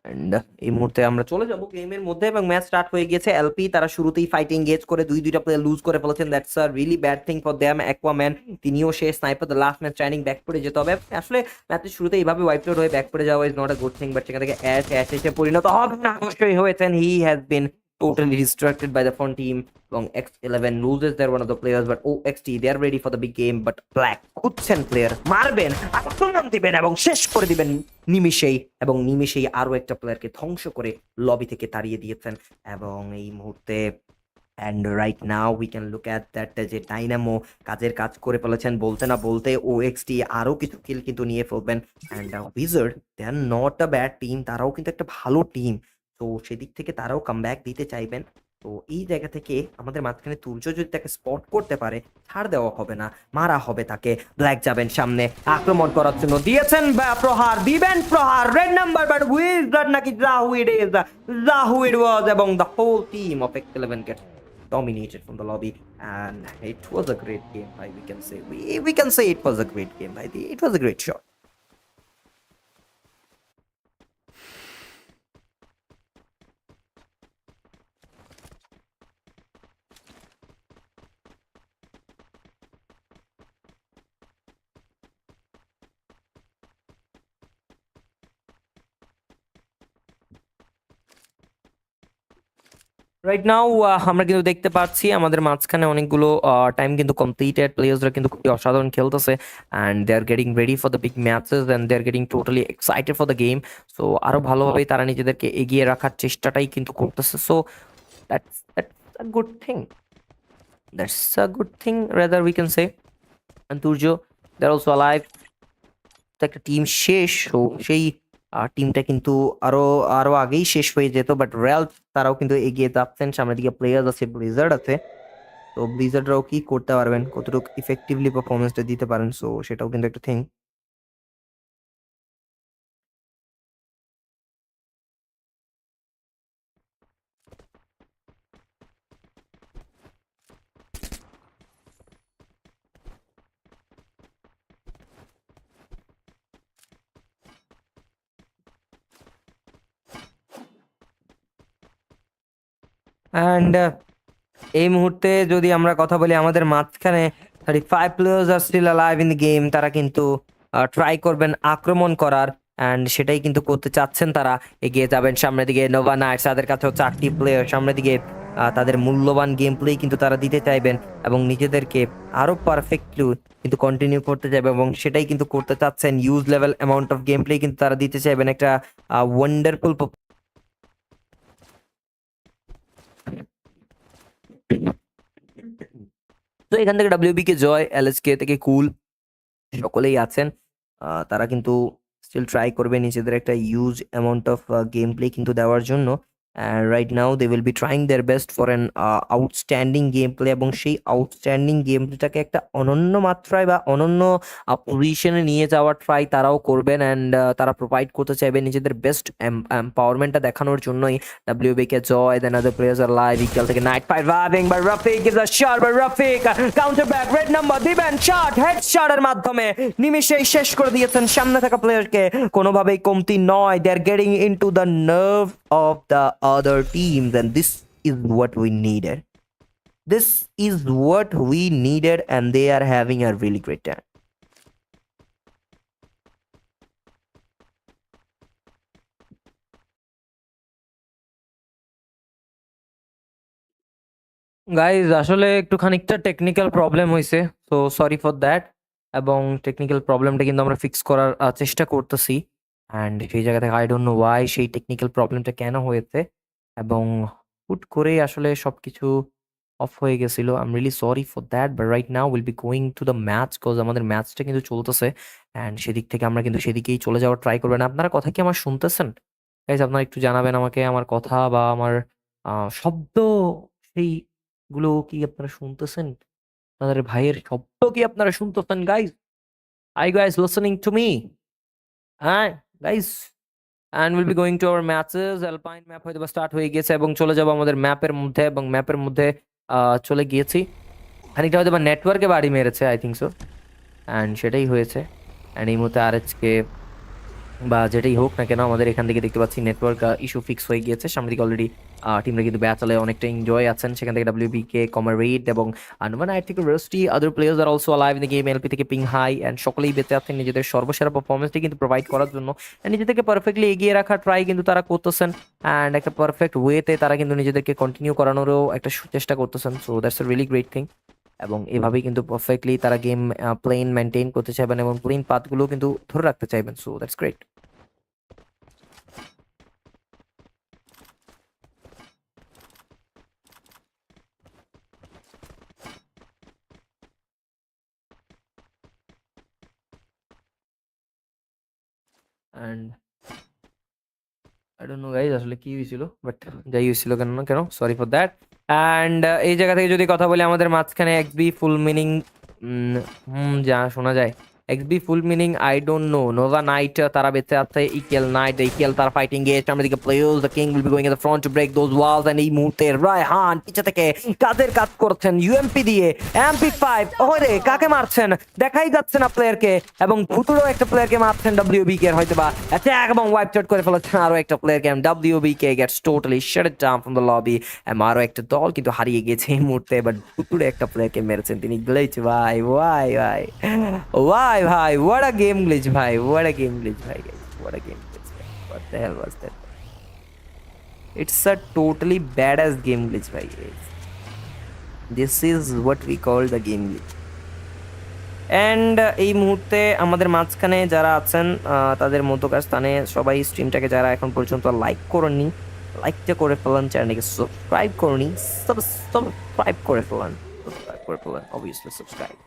and এই মুহূর্তে আমরা চলে যাব গেমের মধ্যে এবং ম্যাচ স্টার্ট হয়ে গেছে। এলপি তারা শুরুতেই ফাইটিং এঙ্গেজ করে দুইটা প্লেয়ার লুজ করে ফেলেছেন। That's a really bad thing for them. Aquaman তিনিও সে sniper the last match training back করে যেতে হবে। আসলে ম্যাচের শুরুতে এইভাবে ওয়াইপ আউট হয়ে ব্যাক করে যাওয়া is not a good thing, but সেখান থেকে অ্যাশ এসে পরিণত হবে না অবশ্যই হয়েছেন। He has been totally distracted by the front team. Long X11 loses their one of the players, but OXT they are ready for the big game. But Black খুঁজছেন player, মারবেন, আক্রমণ দিবেন এবং শেষ করে দিবেন নিমিষেই আরো একটা প্লেয়ারকে ধ্বংস করে লবি থেকে তাড়িয়ে দিয়েছেন। এবং এই মুহূর্তে and right now we can look at that যে ডাইনামো কাজের কাজ করে ফেলেছেন। বলতে না বলতে ওএক্সটি আরও কিছু কিল কিন্তু নিয়ে ফেলবেন। And wizard they are not a bad team, তারাও কিন্তু একটা ভালো টিম। তো সেদিক থেকে তারাও কামব্যাক দিতে চাইবেন। তো এই জায়গা থেকে আমাদের মাঝখানে তুর্য যদি তাকে স্পট করতে পারে, ছাড় দেওয়া হবে না, মারা হবে তাকে। ব্ল্যাক যাবেন সামনে আক্রমণ করার জন্য, দিয়েছেন প্রহার, দিবেন প্রহার, রেড নাম্বার, বাট উইজার্ড নাকি জাহুইড ইজ জাহুইড ওয়াজ, এবং the whole team of X11 gets dominated from the lobby, and it was a great game. We can say we can say it was a great game. It was a great shot. Right now আমরা কিন্তু দেখতে পাচ্ছি আমাদের মাঝখানে অনেকগুলো time কিন্তু completed. প্লেয়ার্সরা কিন্তু খুবই অসাধারণ খেলতেছে and they are getting ready for the big matches and they are getting totally excited for the game. So আরো ভালোভাবেই তারা নিজেদেরকে এগিয়ে রাখার চেষ্টাটাই কিন্তু করতেছে। So that's a good thing, that's a good thing rather we can say. Turjo they are also alive. একটা টিম শেষ, তো সেই টিমটা কিন্তু আরো আরো আগেই শেষ হয়ে যেত, বাট রেল তারাও কিন্তু এগিয়ে যাচ্ছেন। সামনের দিকে প্লেয়ার্স আছে, ব্লিজার্ড আছে। তো ব্লিজার্ডরাও কি করতে পারবেন, কতটুকু ইফেক্টিভলি পারফরমেন্সটা দিতে পারেন, সো সেটাও কিন্তু একটা থিং। অ্যান্ড এই মুহূর্তে যদি আমরা কথা বলি, আমাদের মাঝখানে 35 players are still alive in the game. তারা কিন্তু ট্রাই করবেন আক্রমণ করার, অ্যান্ড সেটাই কিন্তু করতে চাচ্ছেন তারা। এগিয়ে যাবেন সামনের দিকে নোভা নাইটস, তাদের কাছেও 4টি প্লেয়ার। সামনের দিকে তাদের মূল্যবান গেম প্লে কিন্তু তারা দিতে চাইবেন এবং নিজেদেরকে আরো পারফেক্টলি কিন্তু কন্টিনিউ করতে চাইবে, এবং সেটাই কিন্তু করতে চাচ্ছেন। Use level amount of game play কিন্তু তারা দিতে চাইবেন, একটা ওয়ান্ডারফুল। তো এখান থেকে ডাব্লিউবি কে জয়, এলএসকে থেকে কুল সকলেই আছেন। তারা কিন্তু স্টিল ট্রাই করবে নিজেদের একটা use amount of game play কিন্তু দেওয়ার জন্য। Right now they will be trying their best for an outstanding game play, এবং সেই আউটস্ট্যান্ডিং গেম প্লেটাকে একটা অনন্য মাত্রায় বা অনন্য পজিশনে নিয়ে যাওয়ার ট্রাই তারাও করবেন। অ্যান্ড তারা প্রোভাইড করতে চাইবে নিজেদের বেস্ট এম্পাওয়ারমেন্টটা দেখানোর জন্যই। WB K Joy, then other players are live. Equal থেকে নাইট ফাইট ভাবিং, but Rafiq gives a shot, but Rafiq counter back, red number দিবেন শট, হেড শটের মাধ্যমে নিমিশেই শেষ করে দিয়েছেন সামনে থাকা প্লেয়ারকে। কোনোভাবেই কমতি নয়। They are getting into the nerve of the other teams, and this is what we needed. This is what we needed, and they are having a really great time. Guys আসলে একটু খানিকটা টেকনিক্যাল প্রবলেম হয়েছে, তো sorry for that. এবং technical প্রবলেমটা কিন্তু আমরা fix করার চেষ্টা করতেছি। অ্যান্ড সেই জায়গা থেকে আই ডোন্ট নো ওয়াই সেই টেকনিক্যাল প্রবলেমটা কেন হয়েছে, এবং হুট করে আসলে সবকিছু অফ হয়ে গেছিল। I am really sorry for that, but right now will be going to the match, because আমাদের ম্যাচটা কিন্তু চলতেছে। অ্যান্ড সেদিক থেকে আমরা কিন্তু সেদিকেই চলে যাওয়ার ট্রাই করবেন। আপনারা কথা কি আমার শুনতেছেন গাইজ? আপনারা একটু জানাবেন আমাকে আমার কথা বা আমার শব্দ সেই গুলো কি আপনারা শুনতেছেন? আপনাদের ভাইয়ের শব্দ কি আপনারা শুনতেছেন guys? Are you guys listening to me? হ্যাঁ guys, and we'll be going to our matches. Alpine map হয়তো স্টার্ট হয়ে গেছে এবং চলে যাব আমাদের ম্যাপের মধ্যে, এবং ম্যাপের মধ্যে চলে গিয়েছি। খানিকটা হয়তো বা নেটওয়ার্কে বাড়ি মেরেছে, আই থিঙ্ক সো, অ্যান্ড সেটাই হয়েছে। অ্যান্ড এই মুহূর্তে আরএচকে বা যেটাই হোক না কেন, আমাদের এখান থেকে দেখতে পাচ্ছি নেটওয়ার্ক ইস্যু ফিক্স হয়ে গিয়েছে। সামনে দিকে অলরেডি টিমরা কিন্তু ব্যাচলে অনেকটা এনজয় আছেন। সেখান থেকে WBK, কমারেড এবং আনমানাইট থেকে Rusty, other players are also alive in the game. LP থেকে পিং হাই অ্যান্ড সকলেই বেঁচে আছেন নিজেদের সর্বসেরা পারফরমেন্সটি কিন্তু প্রোভাইড করার জন্য, নিজেদেরকে পারফেক্টলি এগিয়ে রাখার ট্রাই কিন্তু তারা করতেছেন অ্যান্ড একটা পারফেক্ট ওয়েতে তারা কিন্তু নিজেদেরকে কন্টিনিউ করানোরও একটা চেষ্টা করতেছেন। So that's a really great thing. এবং এভাবেই কিন্তু পারফেক্টলি তারা গেম প্লেন মেনটেন করতে চাইবেন এবং প্লেন পাথগুলো কিন্তু ধরে রাখতে চাইবেন। So that's great. And I don't no guys আসলে কি হয়েছিল, বাট যাই হয়েছিল কেন না কেন, সরি ফর দ্যাট। অ্যান্ড এই জায়গা থেকে যদি কথা বলি, আমাদের মাঝখানে এক্সবি ফুল মিনিং যা শোনা যায়, XB full meaning I don't know, Nova Knight তারা বেঁচে আছে, ইকেল নাইট, ইকেল তার ফাইটিং গেস্ট, আমাদের দিকে players, the king will be going in the front to break those walls. And এই মুহূর্তে রায়হান পিছে থেকে কাদের কাজ করছেন, ইউএমপি দিয়ে MP5, ওরে কাকে মারছেন দেখাই যাচ্ছে না প্লেয়ারকে, এবং ভুতুরও একটা প্লেয়ারকে মারছেন WBK এর হয়তো বা অ্যাটাক, এবং ওয়াইপ আউট করে ফেলেছেন আরো একটা প্লেয়ারকে। WBK gets totally shut down from the lobby. আরো একটা দল কিন্তু হারিয়ে গেছে এই মুহূর্তে, বাট ভুতুরে একটা প্লেয়ারকে মেরেছেন তিনি। গ্লিচ ভাই, ওয়াই ভাই, ওয়াই ভাই, what a game glitch ভাই, what a game glitch ভাই, what a game glitch ভাই, what the hell was that? It's a totally badass game glitch ভাই। This is what we call the game glitch. And এই মুহূর্তে আমাদের মাঝখানে যারা আছেন তাদের মধ্যকার স্থানে সবাই স্ট্রিমটাকে যারা এখন পর্যন্ত লাইক করেননি, লাইকটা করে ফেলান, চ্যানেলকে সাবস্ক্রাইব করনি, সাবস্ক্রাইব করে ফেলান, সাবস্ক্রাইব করে ফেলান, obviously subscribe,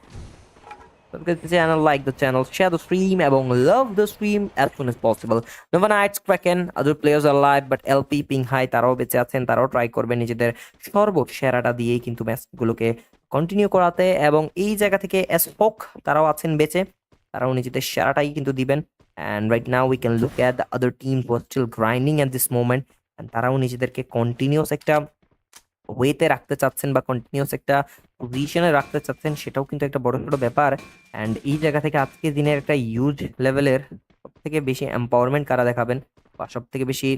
subscribe the channel, like the channel, share the stream এবং love the stream as soon as possible. Nova Knights, Kraken, other players are alive, but LP, Ping High তারাও বেঁচে আছেন, তারাও try করবেন নিজেদের সর্বসেরাটা দিয়েই কিন্তু ম্যাচগুলোকে কন্টিনিউ করাতে। এবং এই জায়গা থেকে এসপক তারাও আছেন বেঁচে, তারাও নিজেদের সেরাটাই কিন্তু দিবেন। And right now we can look at the other team who are still grinding at this moment, and তারাও নিজেদেরকে কন্টিনিউস একটা ওয়েতে রাখতে চাচ্ছেন বা কন্টিনিউস একটা পজিশনে রাখতে চাচ্ছেন, সেটাও কিন্তু একটা বড় সড়ো ব্যাপার। অ্যান্ড এই জায়গা থেকে আজকে দিনের একটা ইউজ লেভেলের সব থেকে বেশি এম্পাওয়ারমেন্ট কারা দেখাবেন বা সব থেকে বেশি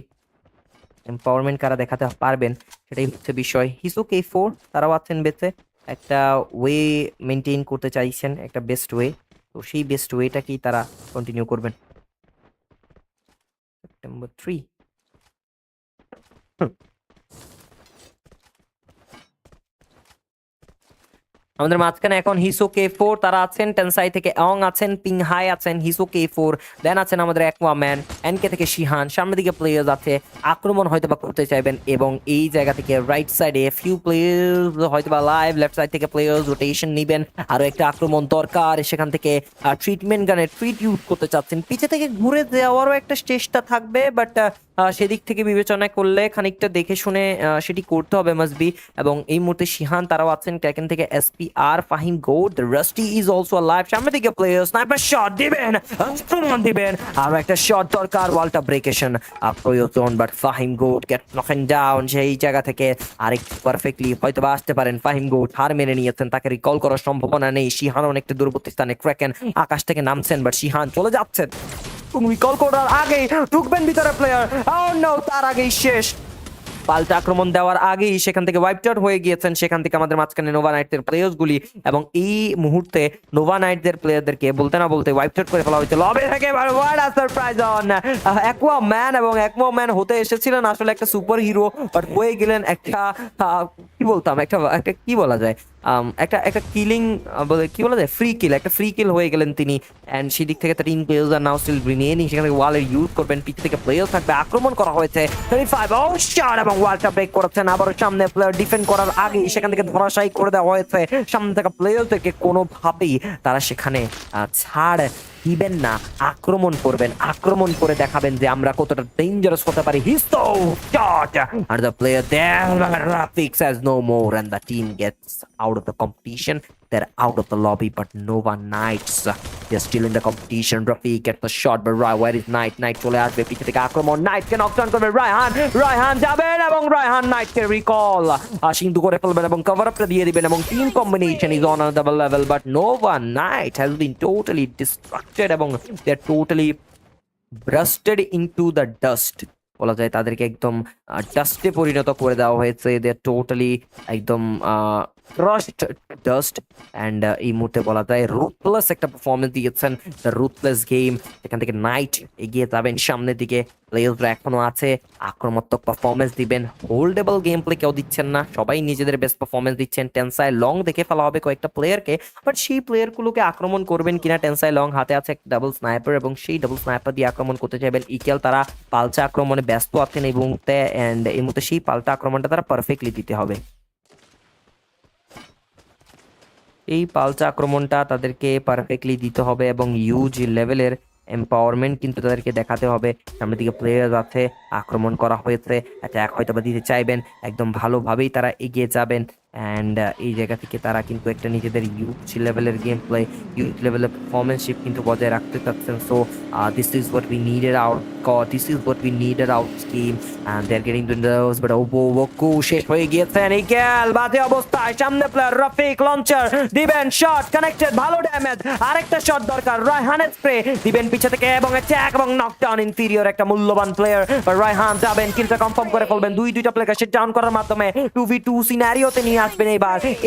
এম্পাওয়ারমেন্ট কারা দেখাতে পারবেন, সেটাই হচ্ছে বিষয়। হিসু K4 তারাও আছেন বেঁচে, একটা ওয়ে মেনটেন করতে চাইছেন, একটা বেস্ট ওয়ে, তো সেই বেস্ট ওয়েটাকেই তারা কন্টিনিউ করবেন। সেপ্টেম্বর 3 আমাদের মাঝখানে এখন হিসো K4 তারা আছেন, টেনসাই থেকে অং আছেন, পিং হাই আছেন, হিসো K4, দেন আছেন আমাদের অ্যাকোয়াম্যান, এনকে থেকে শিহান, সামনের দিকে প্লেয়ার্স আছে, আক্রমণ হয়তো বা করতে চাইবেন। এবং এই জায়গা থেকে রাইট সাইডে ফিউ প্লেয়ার্স হয়তো বা লাইভ, লেফট সাইড থেকে প্লেয়ার্স রোটেশন নেবেন, আরো একটা আক্রমণ দরকার, সেখান থেকে ট্রিটমেন্ট গানের ট্রিট ইউজ করতে চাচ্ছেন, পিছে থেকে ঘুরে যাওয়ারও একটা চেষ্টা থাকবে, বাট সেদিক থেকে বিবেচনা করলে খানিকটা দেখে শুনে সেটি করতে হবে মাসবি। এবং এই মুহূর্তে শিহান তারাও আছেন, ট্যাকেন থেকে SPR, Fahim Goat, Rusty is also live, সামনে দিকে প্লেয়ার স্নাইপার শট দিবেন, আক্রমণ দিবেন, আর একটা শট দরকার, ওয়ালটা ব্রেকেশন প্রয়োজন, বাট ফাহিম গোড গেট নকেন ডাউন। সেই জায়গা থেকে আরেকটু পারফেক্টলি হয়তো বা আসতে পারেন, ফাহিম গোড হার মেনে নিয়েছেন, তাকে রিকল করার সম্ভাবনা নেই। শিহান অনেকটা দূরবর্তী স্থানে, ক্র্যাকেন আকাশ থেকে নামছেন, বাট শিহান চলে যাচ্ছেন, রিকল করার আগেই ঢুকবেন ভিতরে প্লেয়ার, তার আগেই শেষ, পাল্টা আক্রমণ দেওয়ার আগেই সেখান থেকে ওয়াইপড আউট হয়ে গিয়েছেন। সেখান থেকে আমাদের মাঝখানে নোভা নাইটদের প্লেয়ার্স গুলি, এবং এই মুহূর্তে নোভা নাইটদের প্লেয়ারদেরকে বলতে না বলতে ওয়াইপড আউট করে ফেলা হয়েছে লবে থেকে। What a surprise on Aquaman, এবং অ্যাকোয়াম্যান হতে এসেছিলেন আসলে একটা সুপার হিরো, বাট হয়ে গেলেন একটা কি বলতাম, একটা একটা কি বলা যায়, একটা একটা কিলিং বলে কি বলা যায়, ফ্রি কিল, একটা ফ্রি কিল হয়ে গেলেন তিনি। অ্যান্ড সেদিক থেকে 13 প্লেয়ার্স আর নাও স্টিল রিমেইনিং, সেখান থেকে ওয়ালের ইউজ করবেন, পিছ থেকে প্লেয়ার থাকবে, আক্রমণ করা হয়েছে 35 ও শট, এবং ওয়ালটা ব্রেক করেছেন, আবারও সামনে প্লেয়ার ডিফেন্ড করার আগেই সেখান থেকে ধরাশায়ী করে দেওয়া হয়েছে সামনে থাকা প্লেয়ারদেরকে, কোনোভাবেই তারা সেখানে ছাড় দিবেন না, আক্রমণ করবেন, আক্রমণ করে দেখাবেন যে আমরা কতটা ডেঞ্জারাস হতে পারি। হিস্টো shot are the player there Rafiks has no more and the team gets out of the competition. They're out of the lobby, but Nova Knights, they're still in the competition. Rafik gets the shot, but where is Knight? Knight চলে আসবে পিছে থেকে, আক্রমণ, Knight কে knockdown করবে রায়হান, রায়হান যাবেন এবং Raihan Knight কে recall সিন্ধু করে ফেলবেন এবং কভার আপটা দিয়ে দিবেন, এবং team combination is on double level, but Nova Knight has been totally distracted এবং they're totally blasted into the dust বলা যায়, তাদেরকে একদম ডাস্টে পরিণত করে দেওয়া হয়েছে। দে আর টোটালি একদম ক্রাশড ডাস্ট। অ্যান্ড এই মুহূর্তে বলা যায় রুথলেস একটা পারফরমেন্স দিয়েছেন, দ্য রুথলেস গেম। এখান থেকে নাইট এগিয়ে যাবেন সামনের দিকে, প্লেয়াররা এখনো আছে, আক্রমণাত্মক পারফরমেন্স দিবেন। হোল্ডেবল গেম প্লে কেউ দিচ্ছেন না, সবাই নিজেদের বেস্ট পারফরমেন্স দিচ্ছেন। টেনসাই লং দেখে ফেলা হবে কয়েকটা প্লেয়ারকে, বাট সেই প্লেয়ারগুলোকে আক্রমণ করবেন কিনা টেনসাই লং। হাতে আছে একটা ডাবল স্নাইপার এবং সেই ডাবল স্নাইপার দিয়ে আক্রমণ করতে চাইবেন ইকেল। তারা পাল্টা আক্রমণে ব্যস্ত আছেন এই মুহূর্তে, অ্যান্ড এই মুহূর্তে সেই পাল্টা আক্রমণটা তারা পারফেক্টলি দিতে হবে। এই পাল্টা আক্রমণটা তাদেরকে পারফেক্টলি দিতে হবে এবং ইউজ লেভেলের এম্পাওয়ারমেন্ট কিন্তু তাদেরকে দেখাতে হবে। সামনের দিকে প্লেয়ার আছে, আক্রমণ করা হয়েছে, অ্যাটাক হয়তো বা দিতে চাইবেন, একদম ভালোভাবেই তারা এগিয়ে যাবেন। অ্যান্ড এই জায়গা থেকে তারা কিন্তু একটা নিজেদের ইউজ লেভেলের গেম প্লে, ইউজ লেভেলের পারফরমেন্সশিপ কিন্তু বজায় রাখতে চাচ্ছেন। So this is what we needed out this is what we needed out team. And they are getting to nerves, but ওবো শেষ হয়ে গিয়েছেন। ইকেল বাজে অবস্থায়, সামনে প্লেয়ার রফিক লঞ্চার দিবেন, শট কানেক্টেড, ভালো ড্যামেজ। আরেকটা শট দরকার, রায়হানের স্প্রে দিবেন পিছে থেকে এবং অ্যাটাক এবং নকডাউন। ইনফেরিয়র একটা মূল্যবান প্লেয়ার, রায়হান যাবেন, কিলটা কনফার্ম করে ফেলবেন। দুইটা প্লেয়ারকে শিট ডাউন করার মাধ্যমে 2v2 সিনারিওতে নিয়ে আসবেন।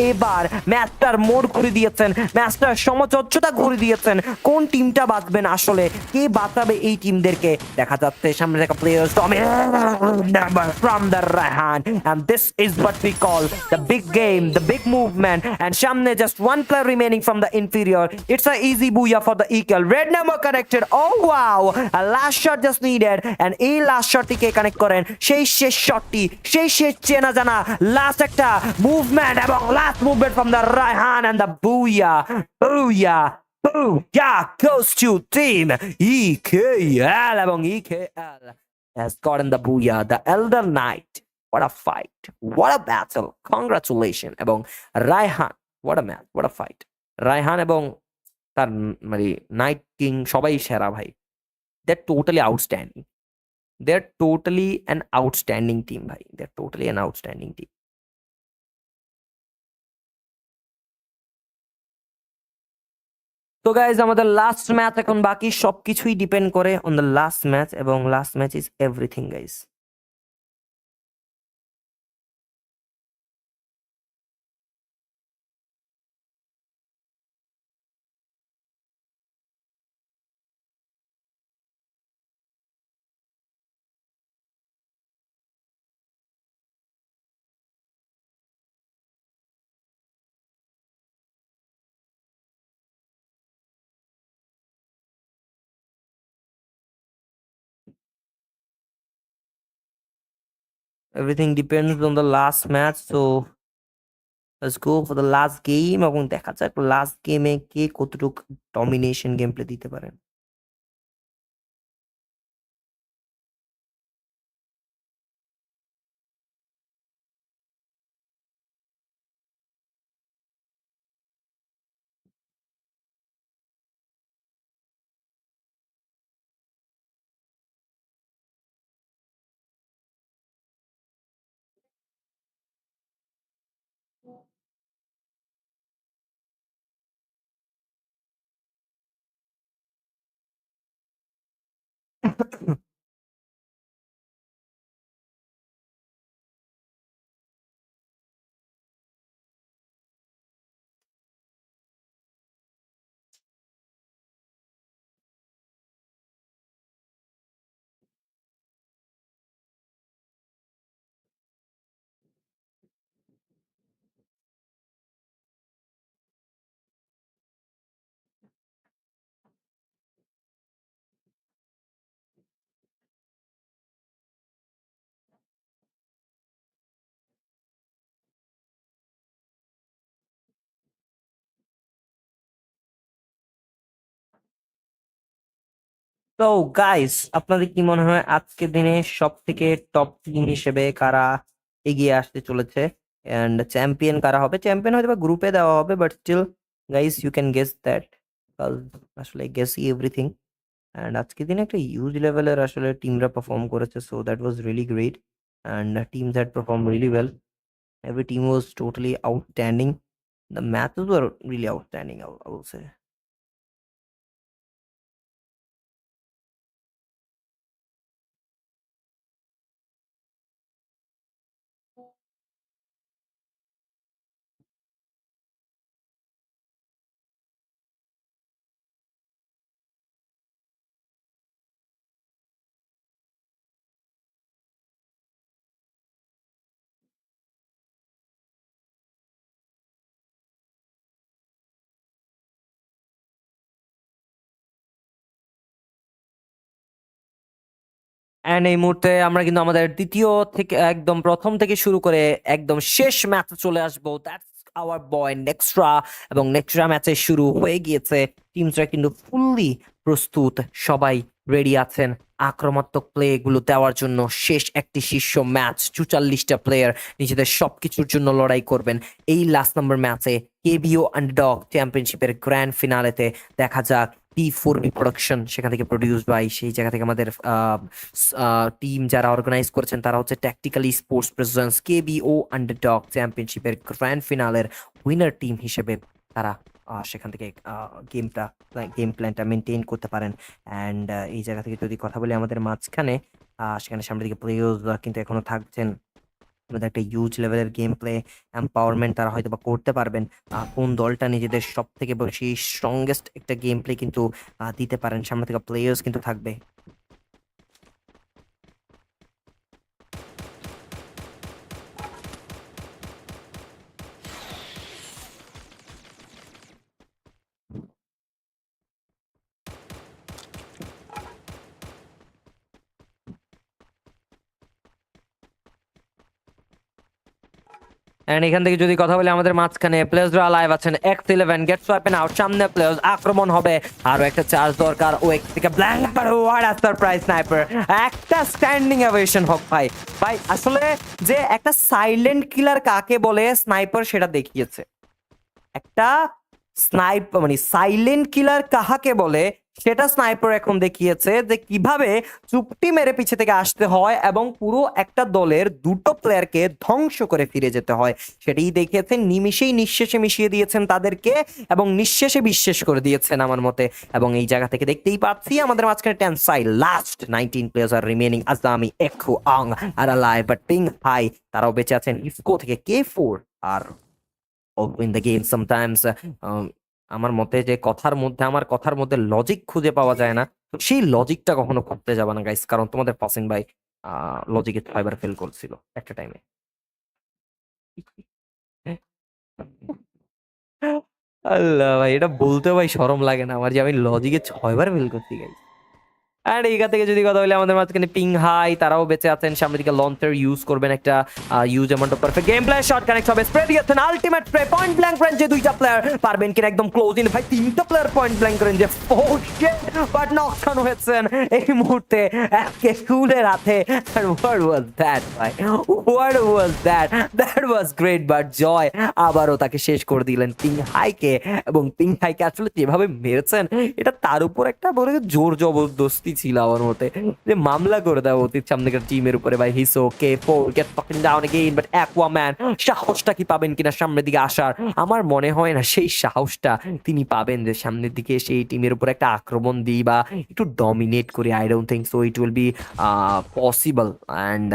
এবার ম্যাচটার মোড় ঘুরে দিয়েছেন, ম্যাচটার সমচচ্চতা ঘুরে দিয়েছেন। কোন টিমটা বাঁচবেন আসলে, কে বাঁচাবে এই টিমদেরকে দেখা যাচ্ছে। সামনে থাকা players from the Raihan, and this is what we call the big game, the big movement. And সামনে just one player remaining from the inferior. It's a easy booyah for the equal. Red number connected. Oh wow, a last shot just needed, and এই last shotটি কে connect করেন, সেই শেষ শটটি, সেই শেষ চেনা জানা last একটা মুভমেন্ট এবং last movement from the Raihan, and the booyah, booyah, booyah goes to team EKL এবং EKL has gotten the booyah, the Elder Knight. What a fight, what a battle, congratulations. এবং Raihan, what a match, what a fight. Raihan এবং তার মানে night king সবাই সেরা ভাই। they're totally outstanding, they're totally an outstanding team ভাই, they're totally an outstanding team. তো guys আমাদের লাস্ট ম্যাচ এখন বাকি, সবকিছুই ডিপেন্ড করে অন দ্য লাস্ট ম্যাচ, এবং last match is everything guys. Everything depends on the last match. So let's go for the last game, এবং দেখা যাক লাস্ট গেমে কে কতটুকু ডমিনেশন গেম প্লে দিতে পারেন। তো গাইস, আপনাদের কি মনে হয় আজকের দিনে সব থেকে টপ টিম হিসেবে কারা এগিয়ে আসতে চলেছে, এন্ড চ্যাম্পিয়ন কারা হবে? চ্যাম্পিয়ন হয়তো বা গ্রুপে দেওয়া হবে, but still guys you can guess that, আসলে গেস এভরিথিং। অ্যান্ড আজকের দিনে একটা হিউজ লেভেলের আসলে টিমরা পারফর্ম করেছে, so that was really great. And teams that perform really well, every team was totally outstanding, the matches were really outstanding, I will say. And এই মুহূর্তে আমরা কিন্তু আমাদের দ্বিতীয় থেকে একদম প্রথম থেকে শুরু করে একদম শেষ ম্যাচে চলে আসবো। দ্যাটস আওয়ার বয় নেক্সট্রা, এবং নেক্সট্রা ম্যাচে শুরু হয়ে গিয়েছে। টিমসরা কিন্তু ফুললি প্রস্তুত, সবাই রেডি আছেন আক্রমণাত্মক প্লে গুলো দেওয়ার জন্য। শেষ একটি শীর্ষ ম্যাচ, 44টা প্লেয়ার নিজেদের সবকিছুর জন্য লড়াই করবেন এই লাস্ট নাম্বার ম্যাচে কেবিও আন্ডারডগ চ্যাম্পিয়নশিপের গ্র্যান্ড ফিনালেতে। দেখা যাক T4B প্রোডাকশন সেখান থেকে প্রডিউস বাই, সেই জায়গা থেকে আমাদের টিম যারা অর্গানাইজ করেছেন তারা হচ্ছে ট্যাকটিক্যালি স্পোর্টস প্রেজেন্স কেবিও আন্ডারডগ চ্যাম্পিয়নশিপের গ্র্যান্ড ফিনালের উইনার টিম হিসেবে তারা সেখান থেকে গেম প্ল্যানটা মেনটেন করতে পারেন। অ্যান্ড এই জায়গা থেকে যদি কথা বলি আমাদের মাঝখানে, সেখানে সামনের দিকে প্লেয়ার্স কিন্তু এখনো থাকছেন। আমাদের একটা হিউজ লেভেলের গেম প্লে এম্পাওয়ারমেন্ট তারা হয়তো বা করতে পারবেন। কোন দলটা নিজেদের সব থেকে বেশি স্ট্রংগেস্ট একটা গেম প্লে কিন্তু দিতে পারেন, সামনে থেকে প্লেয়ার্স কিন্তু থাকবে। এন্ড এখান থেকে যদি কথা বলি আমাদের মাঝখানে প্লেয়ার্সরা লাইভ আছেন। X11 গেটস ওয়েপন আউট, সামনে প্লেয়ার্স, আক্রমণ হবে, আরো একটা চার্জ দরকার। ও এক থেকে blank per, what a surprise sniper. একটা স্ট্যান্ডিং অ্যাভিয়েশন হোক ভাই। ভাই আসলে যে একটা সাইলেন্ট কিলার কাকে বলে স্নাইপার সেটা দেখিয়েছে। একটা স্নাইপার মানে সাইলেন্ট কিলার কাহাকে বলে সেটা স্নাইপার এখন দেখিয়েছে, যে কিভাবে চুপটি মেরে পিছে থেকে আসতে হয় এবং পুরো একটা দলের দুটো প্লেয়ারকে ধ্বংস করে ফিরে যেতে হয়। সেটাই দেখিয়েছেন, নিমিষেই নিঃশেষে মিশিয়ে দিয়েছেন তাদেরকে এবং নিঃশেষে বিশ্বাস করে দিয়েছেন আমার মতে। এবং এই জায়গা থেকে দেখতেই পাচ্ছি আমাদের মাঝখানে টেনসাই লাস্ট 19 প্লেয়ার্স আর রিমেনিং। আজামি, একু, আং আর আলাইভ, বাট পিং হাই তারাও বেঁচে আছেন। ইফকো থেকে K4 R in the game sometimes আমার মতে যে কথার মধ্যে লজিক খুঁজে পাওয়া যায় না, তো সেই লজিকটা কখনো করতে যাবে না গাইস, কারণ তোমাদের পাসিং ভাই লজিকে 6বার ফেল করছিল একটা টাইমে। আল্লাহ ভাই, এটা বলতে ভাই শরম লাগে না আমার যে আমি লজিকে 6বার ফেল করছি গাইস। আর এইখান থেকে যদি কথা বলি আমাদের মাঝখানে পিং হাই তারাও বেঁচে আছেন। সামনের দিকে লঞ্চার ইউজ করবেন, একটা use amount of perfect game play, shot connect হবে, স্প্রে দিয়েছেন, আলটিমেট স্প্রে, পয়েন্ট ব্ল্যাঙ্ক রেঞ্জে দুইটা প্লেয়ার পারবেন কিনা একদম ক্লোজ ইন। ভাই তিনটা প্লেয়ার পয়েন্ট ব্ল্যাঙ্ক রেঞ্জে, ও শিট, বাট নকডাউন হয়েছেন এই মুহূর্তে একে কুলের হাতে। আর হোয়াট ওয়াজ দ্যাট ভাই, what was that, that was great, but Joy আবারও তাকে শেষ করে দিলেন পিং হাইকে। এবং পিং হাইকে আসলে যেভাবে মেরেছেন এটা তার উপর একটা বড় জোর জবরদস্তি ছিল আমার মতে, যে মামলা করে দেওয়া উচিত সামনেকার টিমের উপরে। ভাই হিসো K4 get fucking down again, but Aquaman সাহসটা কি পাবেন কিনা সামনের দিকে আসার? আমার মনে হয় না সেই সাহসটা তিনি পাবেন যে সামনের দিকে সেই টিমের উপর একটা আক্রমণ দিই বা একটু ডমিনেট করি। I don't think so it will be possible. And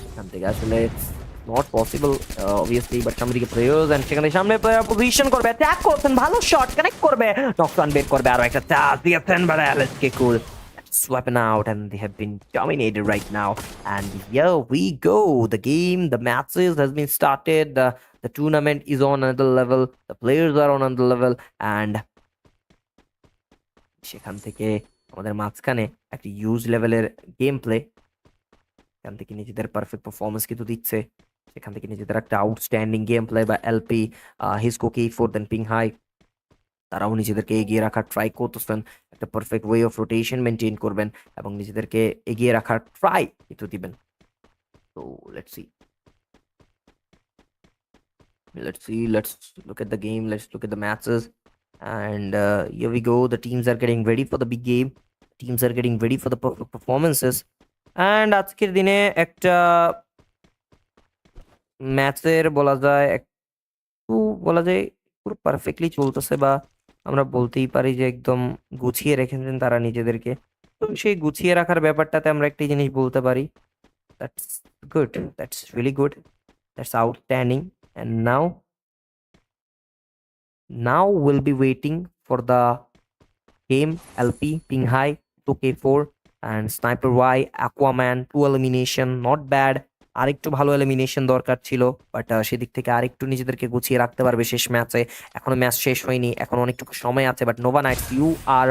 এখান থেকে আসলে নট পসিবল অবভিয়াসলি, বাট সামনে দিকে প্লেয়ার্স এন্ড সেখানে সামনে প্লেয়ার পজিশন করবে, অ্যাটাক করছেন, ভালো শট কানেক্ট করবে, নকডাউন বের করবে, আরো একটা চার্জ দিয়েছেন, but K cool swapping out and they have been dominated right now. And here we go, the game, the matches has been started, the tournament is on another level, the players are on another level. And সেখান থেকে আমাদের মাঝখানে একটা huge লেভেলের game play, এখান থেকে নিজেদের perfect performance কিন্তু দিচ্ছে, সেখান থেকে নিজেদের একটা আউটস্ট্যান্ডিং গেম প্লে বা এলপি, হিসকো K4 দেন পিং হাই তারাও নিজেদেরকে এগিয়ে রাখার ট্রাই করতেছেন। একটা perfect way of rotation maintain করবেন এবং নিজেদেরকে এগিয়ে রাখার ট্রাই কিন্তু দিবেন। তো let's see, let's look at the game, let's look at the matches. And here we go, the teams are getting ready for the big game, teams are getting ready for the performances. And আজকের দিনে একটা ম্যাচের বলা যায় পুরো perfectly চলতেছে, বা আমরা বলতেই পারি যে একদম গুছিয়ে রেখেছেন তারা নিজেদেরকে। তো সেই গুছিয়ে রাখার ব্যাপারটাতে আমরা একটি জিনিস বলতে পারি, that's good, that's really good, that's outstanding. And now will be waiting for the game LP, Ping High, 2K4, and Sniper Y, Aquaman, 2 elimination, not bad. আরেকটু ভালো এলিমিনেশন দরকার ছিল, বাট সেদিক থেকে আরেকটু নিজেদেরকে গুছিয়ে রাখতে পারবে শেষ ম্যাচে। এখনো ম্যাচ শেষ হয়নি, এখন অনেকটুকু সময় আছে, but Nova Knights you are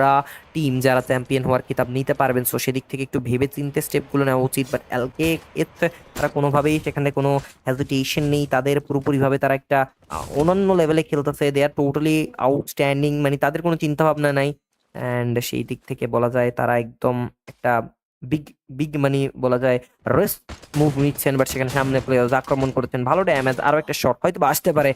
team যারা চ্যাম্পিয়ন হওয়ার কিতাব নিতে পারবেন, সো সেদিক থেকে একটু ভেবে চিন্তে স্টেপগুলো নেওয়া উচিত। বাট এলকে তারা কোনোভাবেই সেখানে কোনো হেজিটেশন নেই তাদের, পুরোপুরিভাবে তারা একটা অনন্য লেভেলে খেলতেছে, দে আর টোটালি আউটস্ট্যান্ডিং, মানে তাদের কোনো চিন্তা ভাবনা নাই। অ্যান্ড সেই দিক থেকে বলা যায় তারা একদম একটা বিগ বিগ মানে বলা যায় রিস্ক মুভ নিচ্ছেন, বাট সেখানে সামনে প্লেয়ার্স আক্রমণ করেছেন, ভালো ড্যামেজ, আরো একটা শট হয়তো বা আসতে পারে,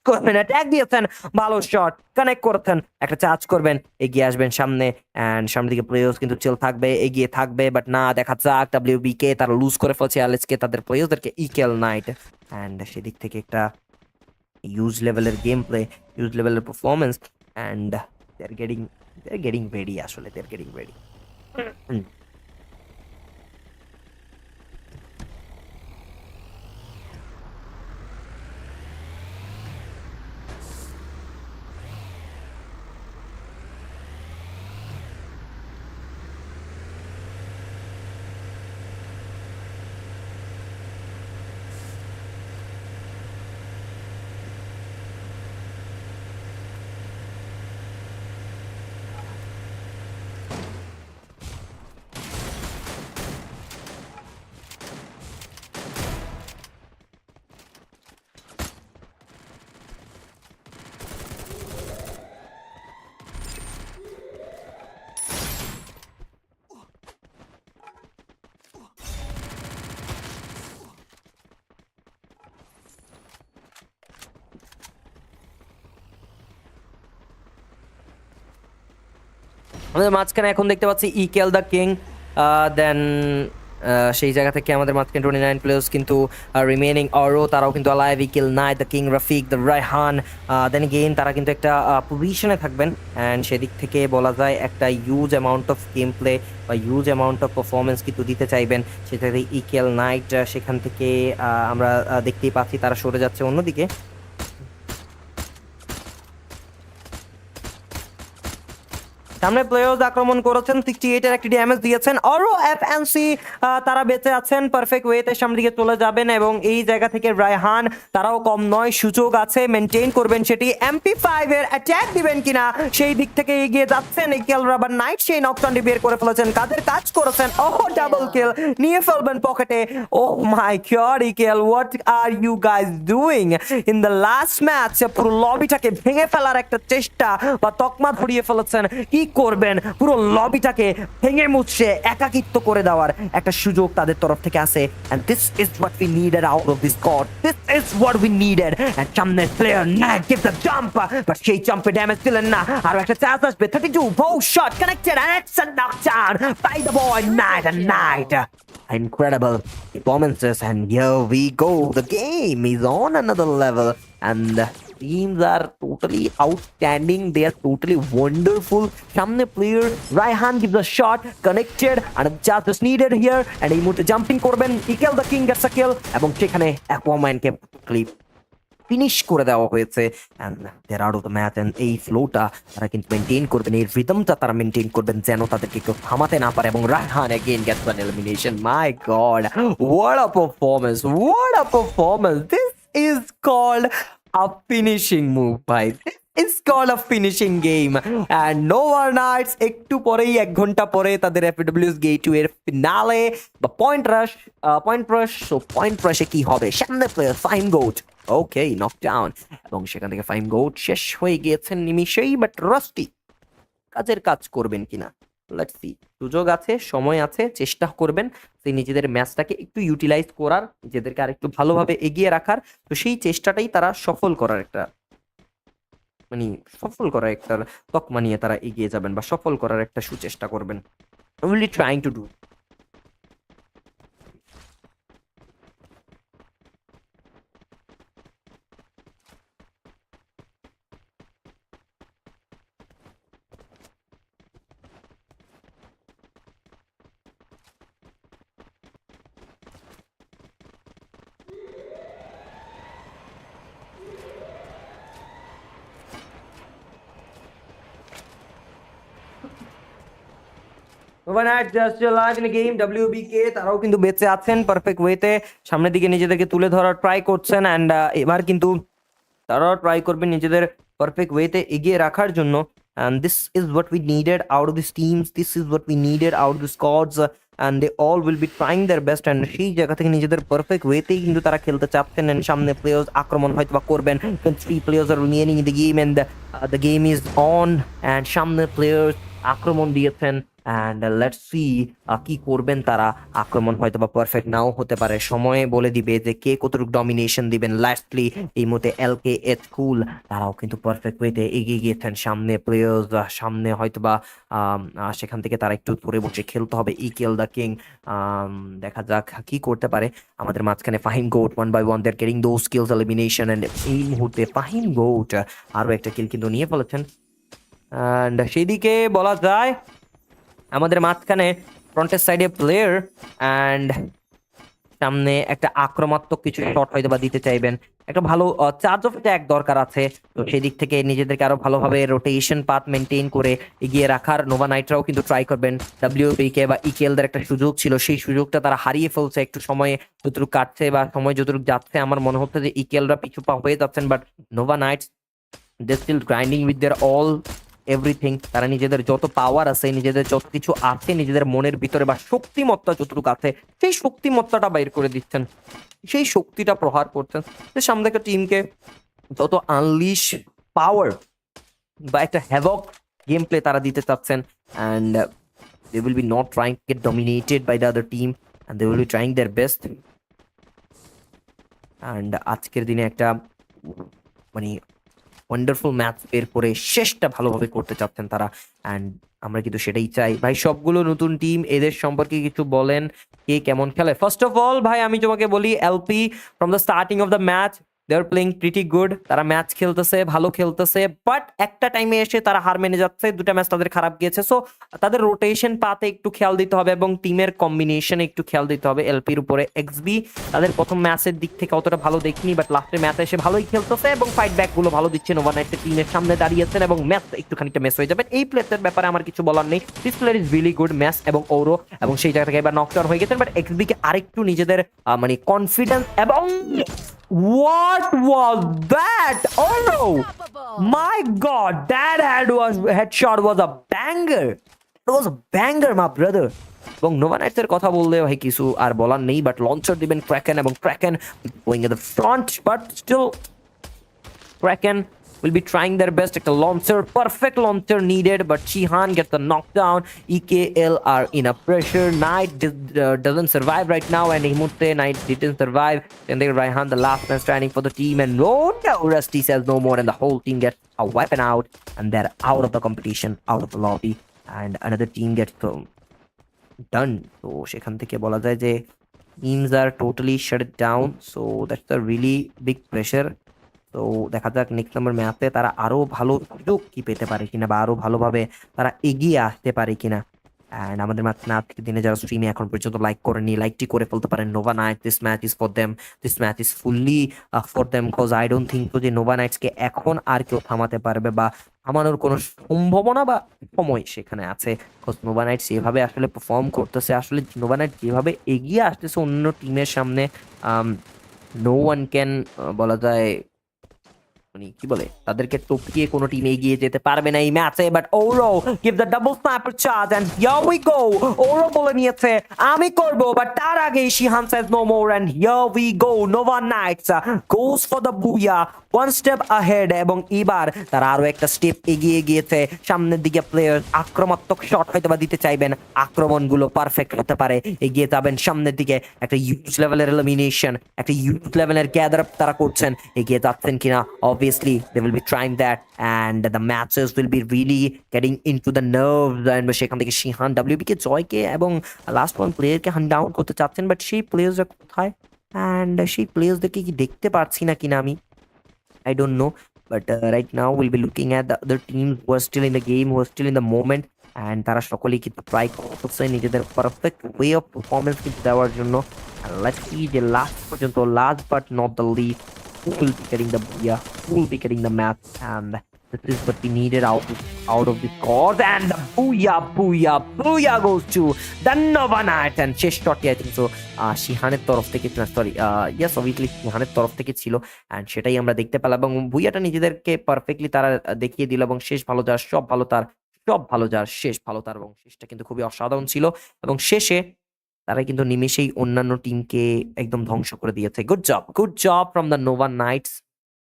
করবেন অ্যাটাক দিয়েছেন, ভালো শট কানেক্ট করেছেন, একটা চার্জ করবেন, এগিয়ে আসবেন সামনে, অ্যান্ড সামনের দিকে প্লেয়ার্স কিন্তু চিল থাকবে, এগিয়ে থাকবে, বাট না, দেখা যাক ডাব্লিউবি কে তারা লুজ করে ফেলছে অ্যালেক্সকে, তাদের প্লেয়ার্সদেরকে ইকেল নাইট। অ্যান্ড সেদিক থেকে একটা ইউজ লেভেলের গেম প্লে, ইউজ লেভেলের performance, and they're getting ready, আসলে they're getting ready. আমাদের মাঝখানে এখন দেখতে পাচ্ছি ইকেল দ্য কিং, দেন সেই জায়গা থেকে আমাদের মাঝখানে 29 প্লেয়ার্স কিন্তু রিমেনিং অরো, তারাও কিন্তু অ্যালাইভ, ইকেল knight, the king, Rafiq, the Raihan, then again তারা কিন্তু একটা পজিশনে থাকবেন। অ্যান্ড সেদিক থেকে বলা যায় একটা use amount of game play বা ইউজ অ্যামাউন্ট অফ পারফরমেন্স কিন্তু দিতে চাইবেন। সেটাতে ইকেল নাইট সেখান থেকে আমরা দেখতেই পাচ্ছি তারা সরে যাচ্ছে অন্যদিকে। সামনে প্লেয়ার্স আক্রমণ করেছেন, 68 এর একটি ড্যামেজ দিয়েছেন, আরো এফএনসি তারা বেঁচে আছেন, পারফেক্ট ওয়েতে সামনের দিকে চলে যাবেন, এবং এই জায়গা থেকে রায়হান তারাও কম নয়, সুযোগ আছে, মেনটেন করবেন সেটি, MP5 এর অ্যাটাক দিবেন কিনা সেই দিক থেকে এগিয়ে যাচ্ছেন ইকেল রাবার নাইট, সেই নকটানটি বের করে ফেলেছেন, কাদের কাজ করেছেন, ওহ ডাবল কিল নিয়ে ফেলবেন পকেটে, oh my god EKL, what are you guys doing in the last match, পুরো লবিটাকে ভেঙে ফেলার একটা চেষ্টা বা তকমা ধরিয়ে ফেলেছেন, কি করবেন, পুরো লবিটাকে ভেঙে মুছছে একাকিত্ব করে দেওয়ার একটা সুযোগ তাদের তরফ থেকে আসে, and this is what we needed out of this squad, this is what we needed, and সামনে player night gives the jump, but সেই জাম্পে ড্যামেজ দিলেন না, আর একটা চান্স আসবে, 32 bow shot connected, and it's a knockdown by the boy Night and Night. Incredible performances, and here we go, the game is on another level, and teams are totally outstanding, they are totally wonderful. Samne player Raihan gives a shot, connected, and just is needed here, and এই মুহূর্তে jumping করবেন, ইকেল the king gets a kill, এবং সেখানে অ্যাকোয়াম্যানকে clip finish করে দেওয়া হয়েছে, and they're out of the match. And এই ফ্লোটা তারা কিন্তু মেনটেন করবেন, এই রিদমটা তারা মেনটেন করবেন যেন তাদেরকে কেউ থামাতে না পারে, এবং Raihan again gets an elimination. My god, what a performance, what a performance, this is called a finishing move, bhai. It's called a finishing game, and Nova Knights একটু পরেই, 1 ঘন্টা পরে তাদের FATALIS Gate 2 এর ফিনালে বা পয়েন্ট রাশ, so point রাশে কি হবে, সামনে প্লেয়ার ফাইন গোট, ওকে নকডাউন, এবং সেখান থেকে ফাইন গোট শেষ হয়ে গিয়েছেন নিমিশেই, বাট রাস্টি কাজের কাজ করবেন কিনা, লেটস সি, সুযোগ আছে, সময় আছে, চেষ্টা করবেন সেই নিজেদের ম্যাচটাকে একটু ইউটিলাইজ করার, নিজেদেরকে আর একটু ভালোভাবে এগিয়ে রাখার, তো সেই চেষ্টাটাই তারা সফল করার একটা তকমা নিয়ে তারা এগিয়ে যাবেন, বা সফল করার একটা সুচেষ্টা করবেন, really trying to do. Overnight just live in game ডব্লিউবিকে তারাও কিন্তু বেঁচে আছেন পারফেক্ট ওয়েতে, সামনের দিকে নিজেদেরকে তুলে ধরার ট্রাই করছেন অ্যান্ড এবার কিন্তু তারাও ট্রাই করবেন নিজেদের পারফেক্ট ওয়েতে এগিয়ে রাখার জন্য। And this is what we needed out of this teams, this is what we needed out of this squads, and they all will be trying their best. And সেই জায়গা থেকে নিজেদের পারফেক্ট ওয়েতেই কিন্তু তারা খেলতে চাচ্ছেন। অ্যান্ড সামনে প্লেয়ার্স আক্রমণ হয়তো বা করবেন, 3 players are remaining in the game and the game is on. And সামনে প্লেয়ার্স আক্রমণ দিয়েছেন অ্যান্ড লেটস সি কি করবেন তারা। আক্রমণ হয়তো বা পারফেক্ট নাও হতে পারে, সময়ে বলে দিবে যে কে কতটুকু ডমিনেশন দিবেন। লাস্টলি এই মুহূর্তে এলকে স্কুল তারাও কিন্তু পারফেক্ট ওয়েতে এগিয়ে গিয়েছেন। সামনে প্লেয়ার্স, সামনে হয়তো বা সেখান থেকে তারা একটু পরে বসে খেলতে হবে। ইকেল দ্য কিং, দেখা যাক কি করতে পারে। আমাদের মাঝখানে Fahim got 1 by 1 they're getting those skills elimination and এই মুহূর্তে ফাহিম গোট আরও একটা কিল কিন্তু নিয়ে ফেলেছেন। অ্যান্ড সেদিকে বলা যায় আমাদের মাঝখানে ফ্রন্টের সাইডে প্লেয়ার অ্যান্ড সামনে একটা আক্রমণাত্মক কিছু শট হয়তো বা দিতে চাইবেন। একটা ভালো চার্জ অফ অ্যাটাক দরকার আছে, তো সেই দিক থেকে নিজেদেরকে আরো ভালোভাবে রোটেশন পাথ মেনটেন করে এগিয়ে রাখার নোভা নাইটরাও কিন্তু ট্রাই করবেন। ডাব্লিউপিকে বা ইকেলদের একটা সুযোগ ছিল, সেই সুযোগটা তারা হারিয়ে ফেলছে। একটু সময়ে যতটুকু কাটছে বা সময় যতটুকু যাচ্ছে আমার মনে হচ্ছে যে ইকেলরা পিছু পা হয়ে যাচ্ছেন, but Nova Knights they still grinding with their all everything. তারা নিজেদের যত পাওয়ার আছে, নিজেদের যত কিছু আছে নিজেদের মনের ভিতরে বা শক্তিমত্তা যতটুকু আছে সেই শক্তিমত্তাটা বাইর করে দিচ্ছেন, সেই শক্তিটা প্রহার করছেন। যে সামনে একটা টিমকে যত আনলিশ পাওয়ার বা একটা হ্যাভক গেম প্লে তারা দিতে চাচ্ছেন, and they will be not trying to get dominated by the other team and they will be trying their best. And আজকের দিনে একটা মানে ওয়ান্ডারফুল ম্যাচ বের করে শেষটা ভালোভাবে করতে চাচ্ছেন তারা, অ্যান্ড আমরা কিন্তু সেটাই চাই। ভাই সবগুলো নতুন টিম, এদের সম্পর্কে কিছু বলেন, কে কেমন খেলে। ফার্স্ট অফ অল ভাই আমি তোমাকে বলি LP from the starting of the match they are playing pretty good. তারা ম্যাচ খেলতেছে, ভালো খেলতেছে, বাট একটা টাইমে এসে তারা হার মেনে যাচ্ছে। দুটা ম্যাচ তাদের খারাপ গিয়েছে, সো তাদের রোটেশন পাতে একটু খেয়াল দিতে হবে এবং টিমের কম্বিনেশনে একটু খেয়াল দিতে হবে এলপির উপরে। এক্সবি তাদের প্রথম ম্যাচের দিক থেকে অতটা ভালো দেখিনি, বাট লাস্টের ম্যাচে এসে ভালোই খেলতেছে এবং ফাইট ব্যাক গুলো ভালো দিচ্ছেন। ওভারনাইটের টিমের সামনে দাঁড়িয়েছেন এবং ম্যাচ একটু খানিকটা মেস হয়ে যাবেন। এই প্লেয়ারের ব্যাপারে আমার কিছু বলার নেই, this player is really good. Match এবং ওরো এবং সেই জায়গা থেকে এবার নকডাউন হয়ে গেছেন, বাট এক্সবি কে আরেকটু নিজেদের মানে কনফিডেন্স এবং what was that? Oh no! My God, that headshot was a banger. It was a banger, my brother. এবং নোভা নাইটসের কথা বললে ভাই কিছু আর বলার নেই, বাট লঞ্চার দিবেন ক্র্যাকেন এবং Kraken going at the front, but still Kraken will be trying their best. একটা launcher, perfect launcher needed, but Shihan gets the knockdown. EKL are in a pressure. Knight doesn't survive right now, and Himute Knight didn't survive. Then they Raihan, the last man standing for the team, and no, Rusty says no more, and the whole team gets a weapon out, and they're out of the competition, out of the lobby, and another team gets done. So সেখান থেকে বলা যায় যে teams are totally shut down, so that's a really big pressure. তো দেখা যাক next number ম্যাচে তারা আরো ভালো সুযোগ কি পেতে পারে কিনা বা আরো ভালোভাবে তারা এগিয়ে আসতে পারে কিনা। অ্যান্ড আমাদের মাঝখানে আজকের দিনে যারা স্ট্রিমে এখন পর্যন্ত লাইক করেনি, লাইকটি করে ফেলতে পারেন। Nova night, this match is for them, this match is fully for them, because I don't think যে নোভা নাইটসকে এখন আর কেউ থামাতে পারবে বা থামানোর কোনো সম্ভাবনা বা সময় সেখানে আছে। বিকজ নোভা নাইটস যেভাবে আসলে পারফর্ম করতেছে, আসলে নোভা নাইট যেভাবে এগিয়ে আসতেছে অন্য টিমের সামনে, নো ওয়ান ক্যান বলা যায় কি বলে তাদেরকে টপকিয়ে কোনো টিম এগিয়ে যেতে পারবে না এই ম্যাচে। But Oro give the double sniper charge and here we go. Oro বলে নিয়েছে আমি করব, বাট তার আগে Shihan says no more and here we go. Nova Knights goes for the booyah, one step ahead, এবং এবার তারা আরো একটা স্টেপ এগিয়ে গিয়েছে সামনের দিকে। প্লেয়ার আক্রমণাত্মক শট হয়তো বা দিতে চাইবেন, আক্রমণগুলো পারফেক্ট হতে পারে, এগিয়ে যাবেন সামনের দিকে। একটা ইউজ লেভেলের এলিমিনেশন, একটা ইউজ লেভেলের গ্যাদার আপ তারা করছেন, এগিয়ে যাচ্ছেন কিনা। Obviously, they will be trying that, and the matches will be really getting into the nerves. And সেখান থেকে শিহান WB-কে জয়কে এবং লাস্ট ওয়ান প্লেয়ারকে হান ডাউন করতে চাচ্ছেন, বাট সেই প্লেয়ার্সরা কোথায় অ্যান্ড সেই প্লেয়ার্সদেরকে কি দেখতে পারছি না কিনা আমি, I don't know. But right now we'll be looking at the other teams who are still in the game, who are still in the moment, and তারা সকলেই কিন্তু ট্রাই করছে নিজেদের পারফেক্ট ওয়ে অফ পারফরমেন্স কিন্তু দেওয়ার জন্য। Let's see যে last পর্যন্ত, last but not the least, who will be getting the Booyah, who will be getting the match, and this, but we needed out of the course, and the booyah goes to the Nova Knight, and শেষ শটটি I think so শিহানের তরফ থেকে, sorry yes obviously শিহানের তরফ থেকে ছিল, and সেটাই আমরা দেখতে পেলাম, এবং বুইয়াটা নিজেদেরকে পারফেক্টলি তারা দেখিয়ে দিল, এবং শেষ ভালো যার সব ভালো তার, সব ভালো যার শেষ ভালো তার, এবং শেষটা কিন্তু খুবই অসাধারণ ছিল, এবং শেষে তারা কিন্তু নিমেষেই অন্যান্য টিমকে একদম ধ্বংস করে দিয়েছে। Good job from the Nova Knights,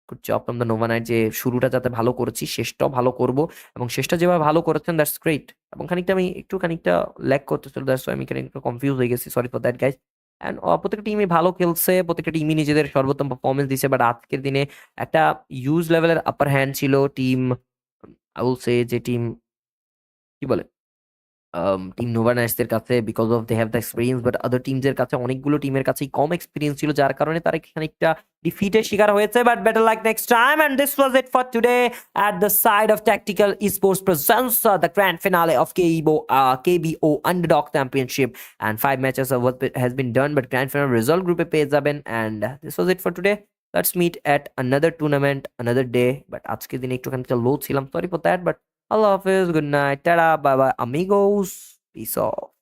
good job from the Nova Knight, যে শুরুটা যাতে ভালো করেছি শেষটাও ভালো করব, এবং শেষটা যেভাবে ভালো করেছেন দ্যাটস গ্রেট। এবং খানিকটা ল্যাক করতেছিল, দ্যাটস আমি খানিকটা কনফিউজ হয়ে গেছি, sorry for that guys. And প্রত্যেকটা টিমই ভালো খেলছে, প্রত্যেকটা টিমই নিজেদের সর্বোত্তম পারফরমেন্স দিছে, বাট আজকের দিনে একটা ইউজ লেভেলের আপার হ্যান্ড ছিল টিম, আই উইল সে যে টিম কি বলে টিম নোভা নাইটসদের কাছে, because of they have the experience, but other টিমসের কাছে, অনেকগুলো টিমের কাছেই কম এক্সপিরিয়েন্স ছিল, যার কারণে তারা খানিকটা ডিফিটের শিকার হয়েছে, but better luck next time. And this was it for today at the side of Tactical Esports presents the grand finale of KBO Underdog Championship, and 5 matches of what has been done, but grand final result group পেয়ে যাবেন। and this was it for today. Let's meet at another tournament another day, but আজকের দিনে একটু খানিকটা লো ছিলাম, sorry for that, but Allah Hafiz, good night, tada, bye bye, amigos, peace off.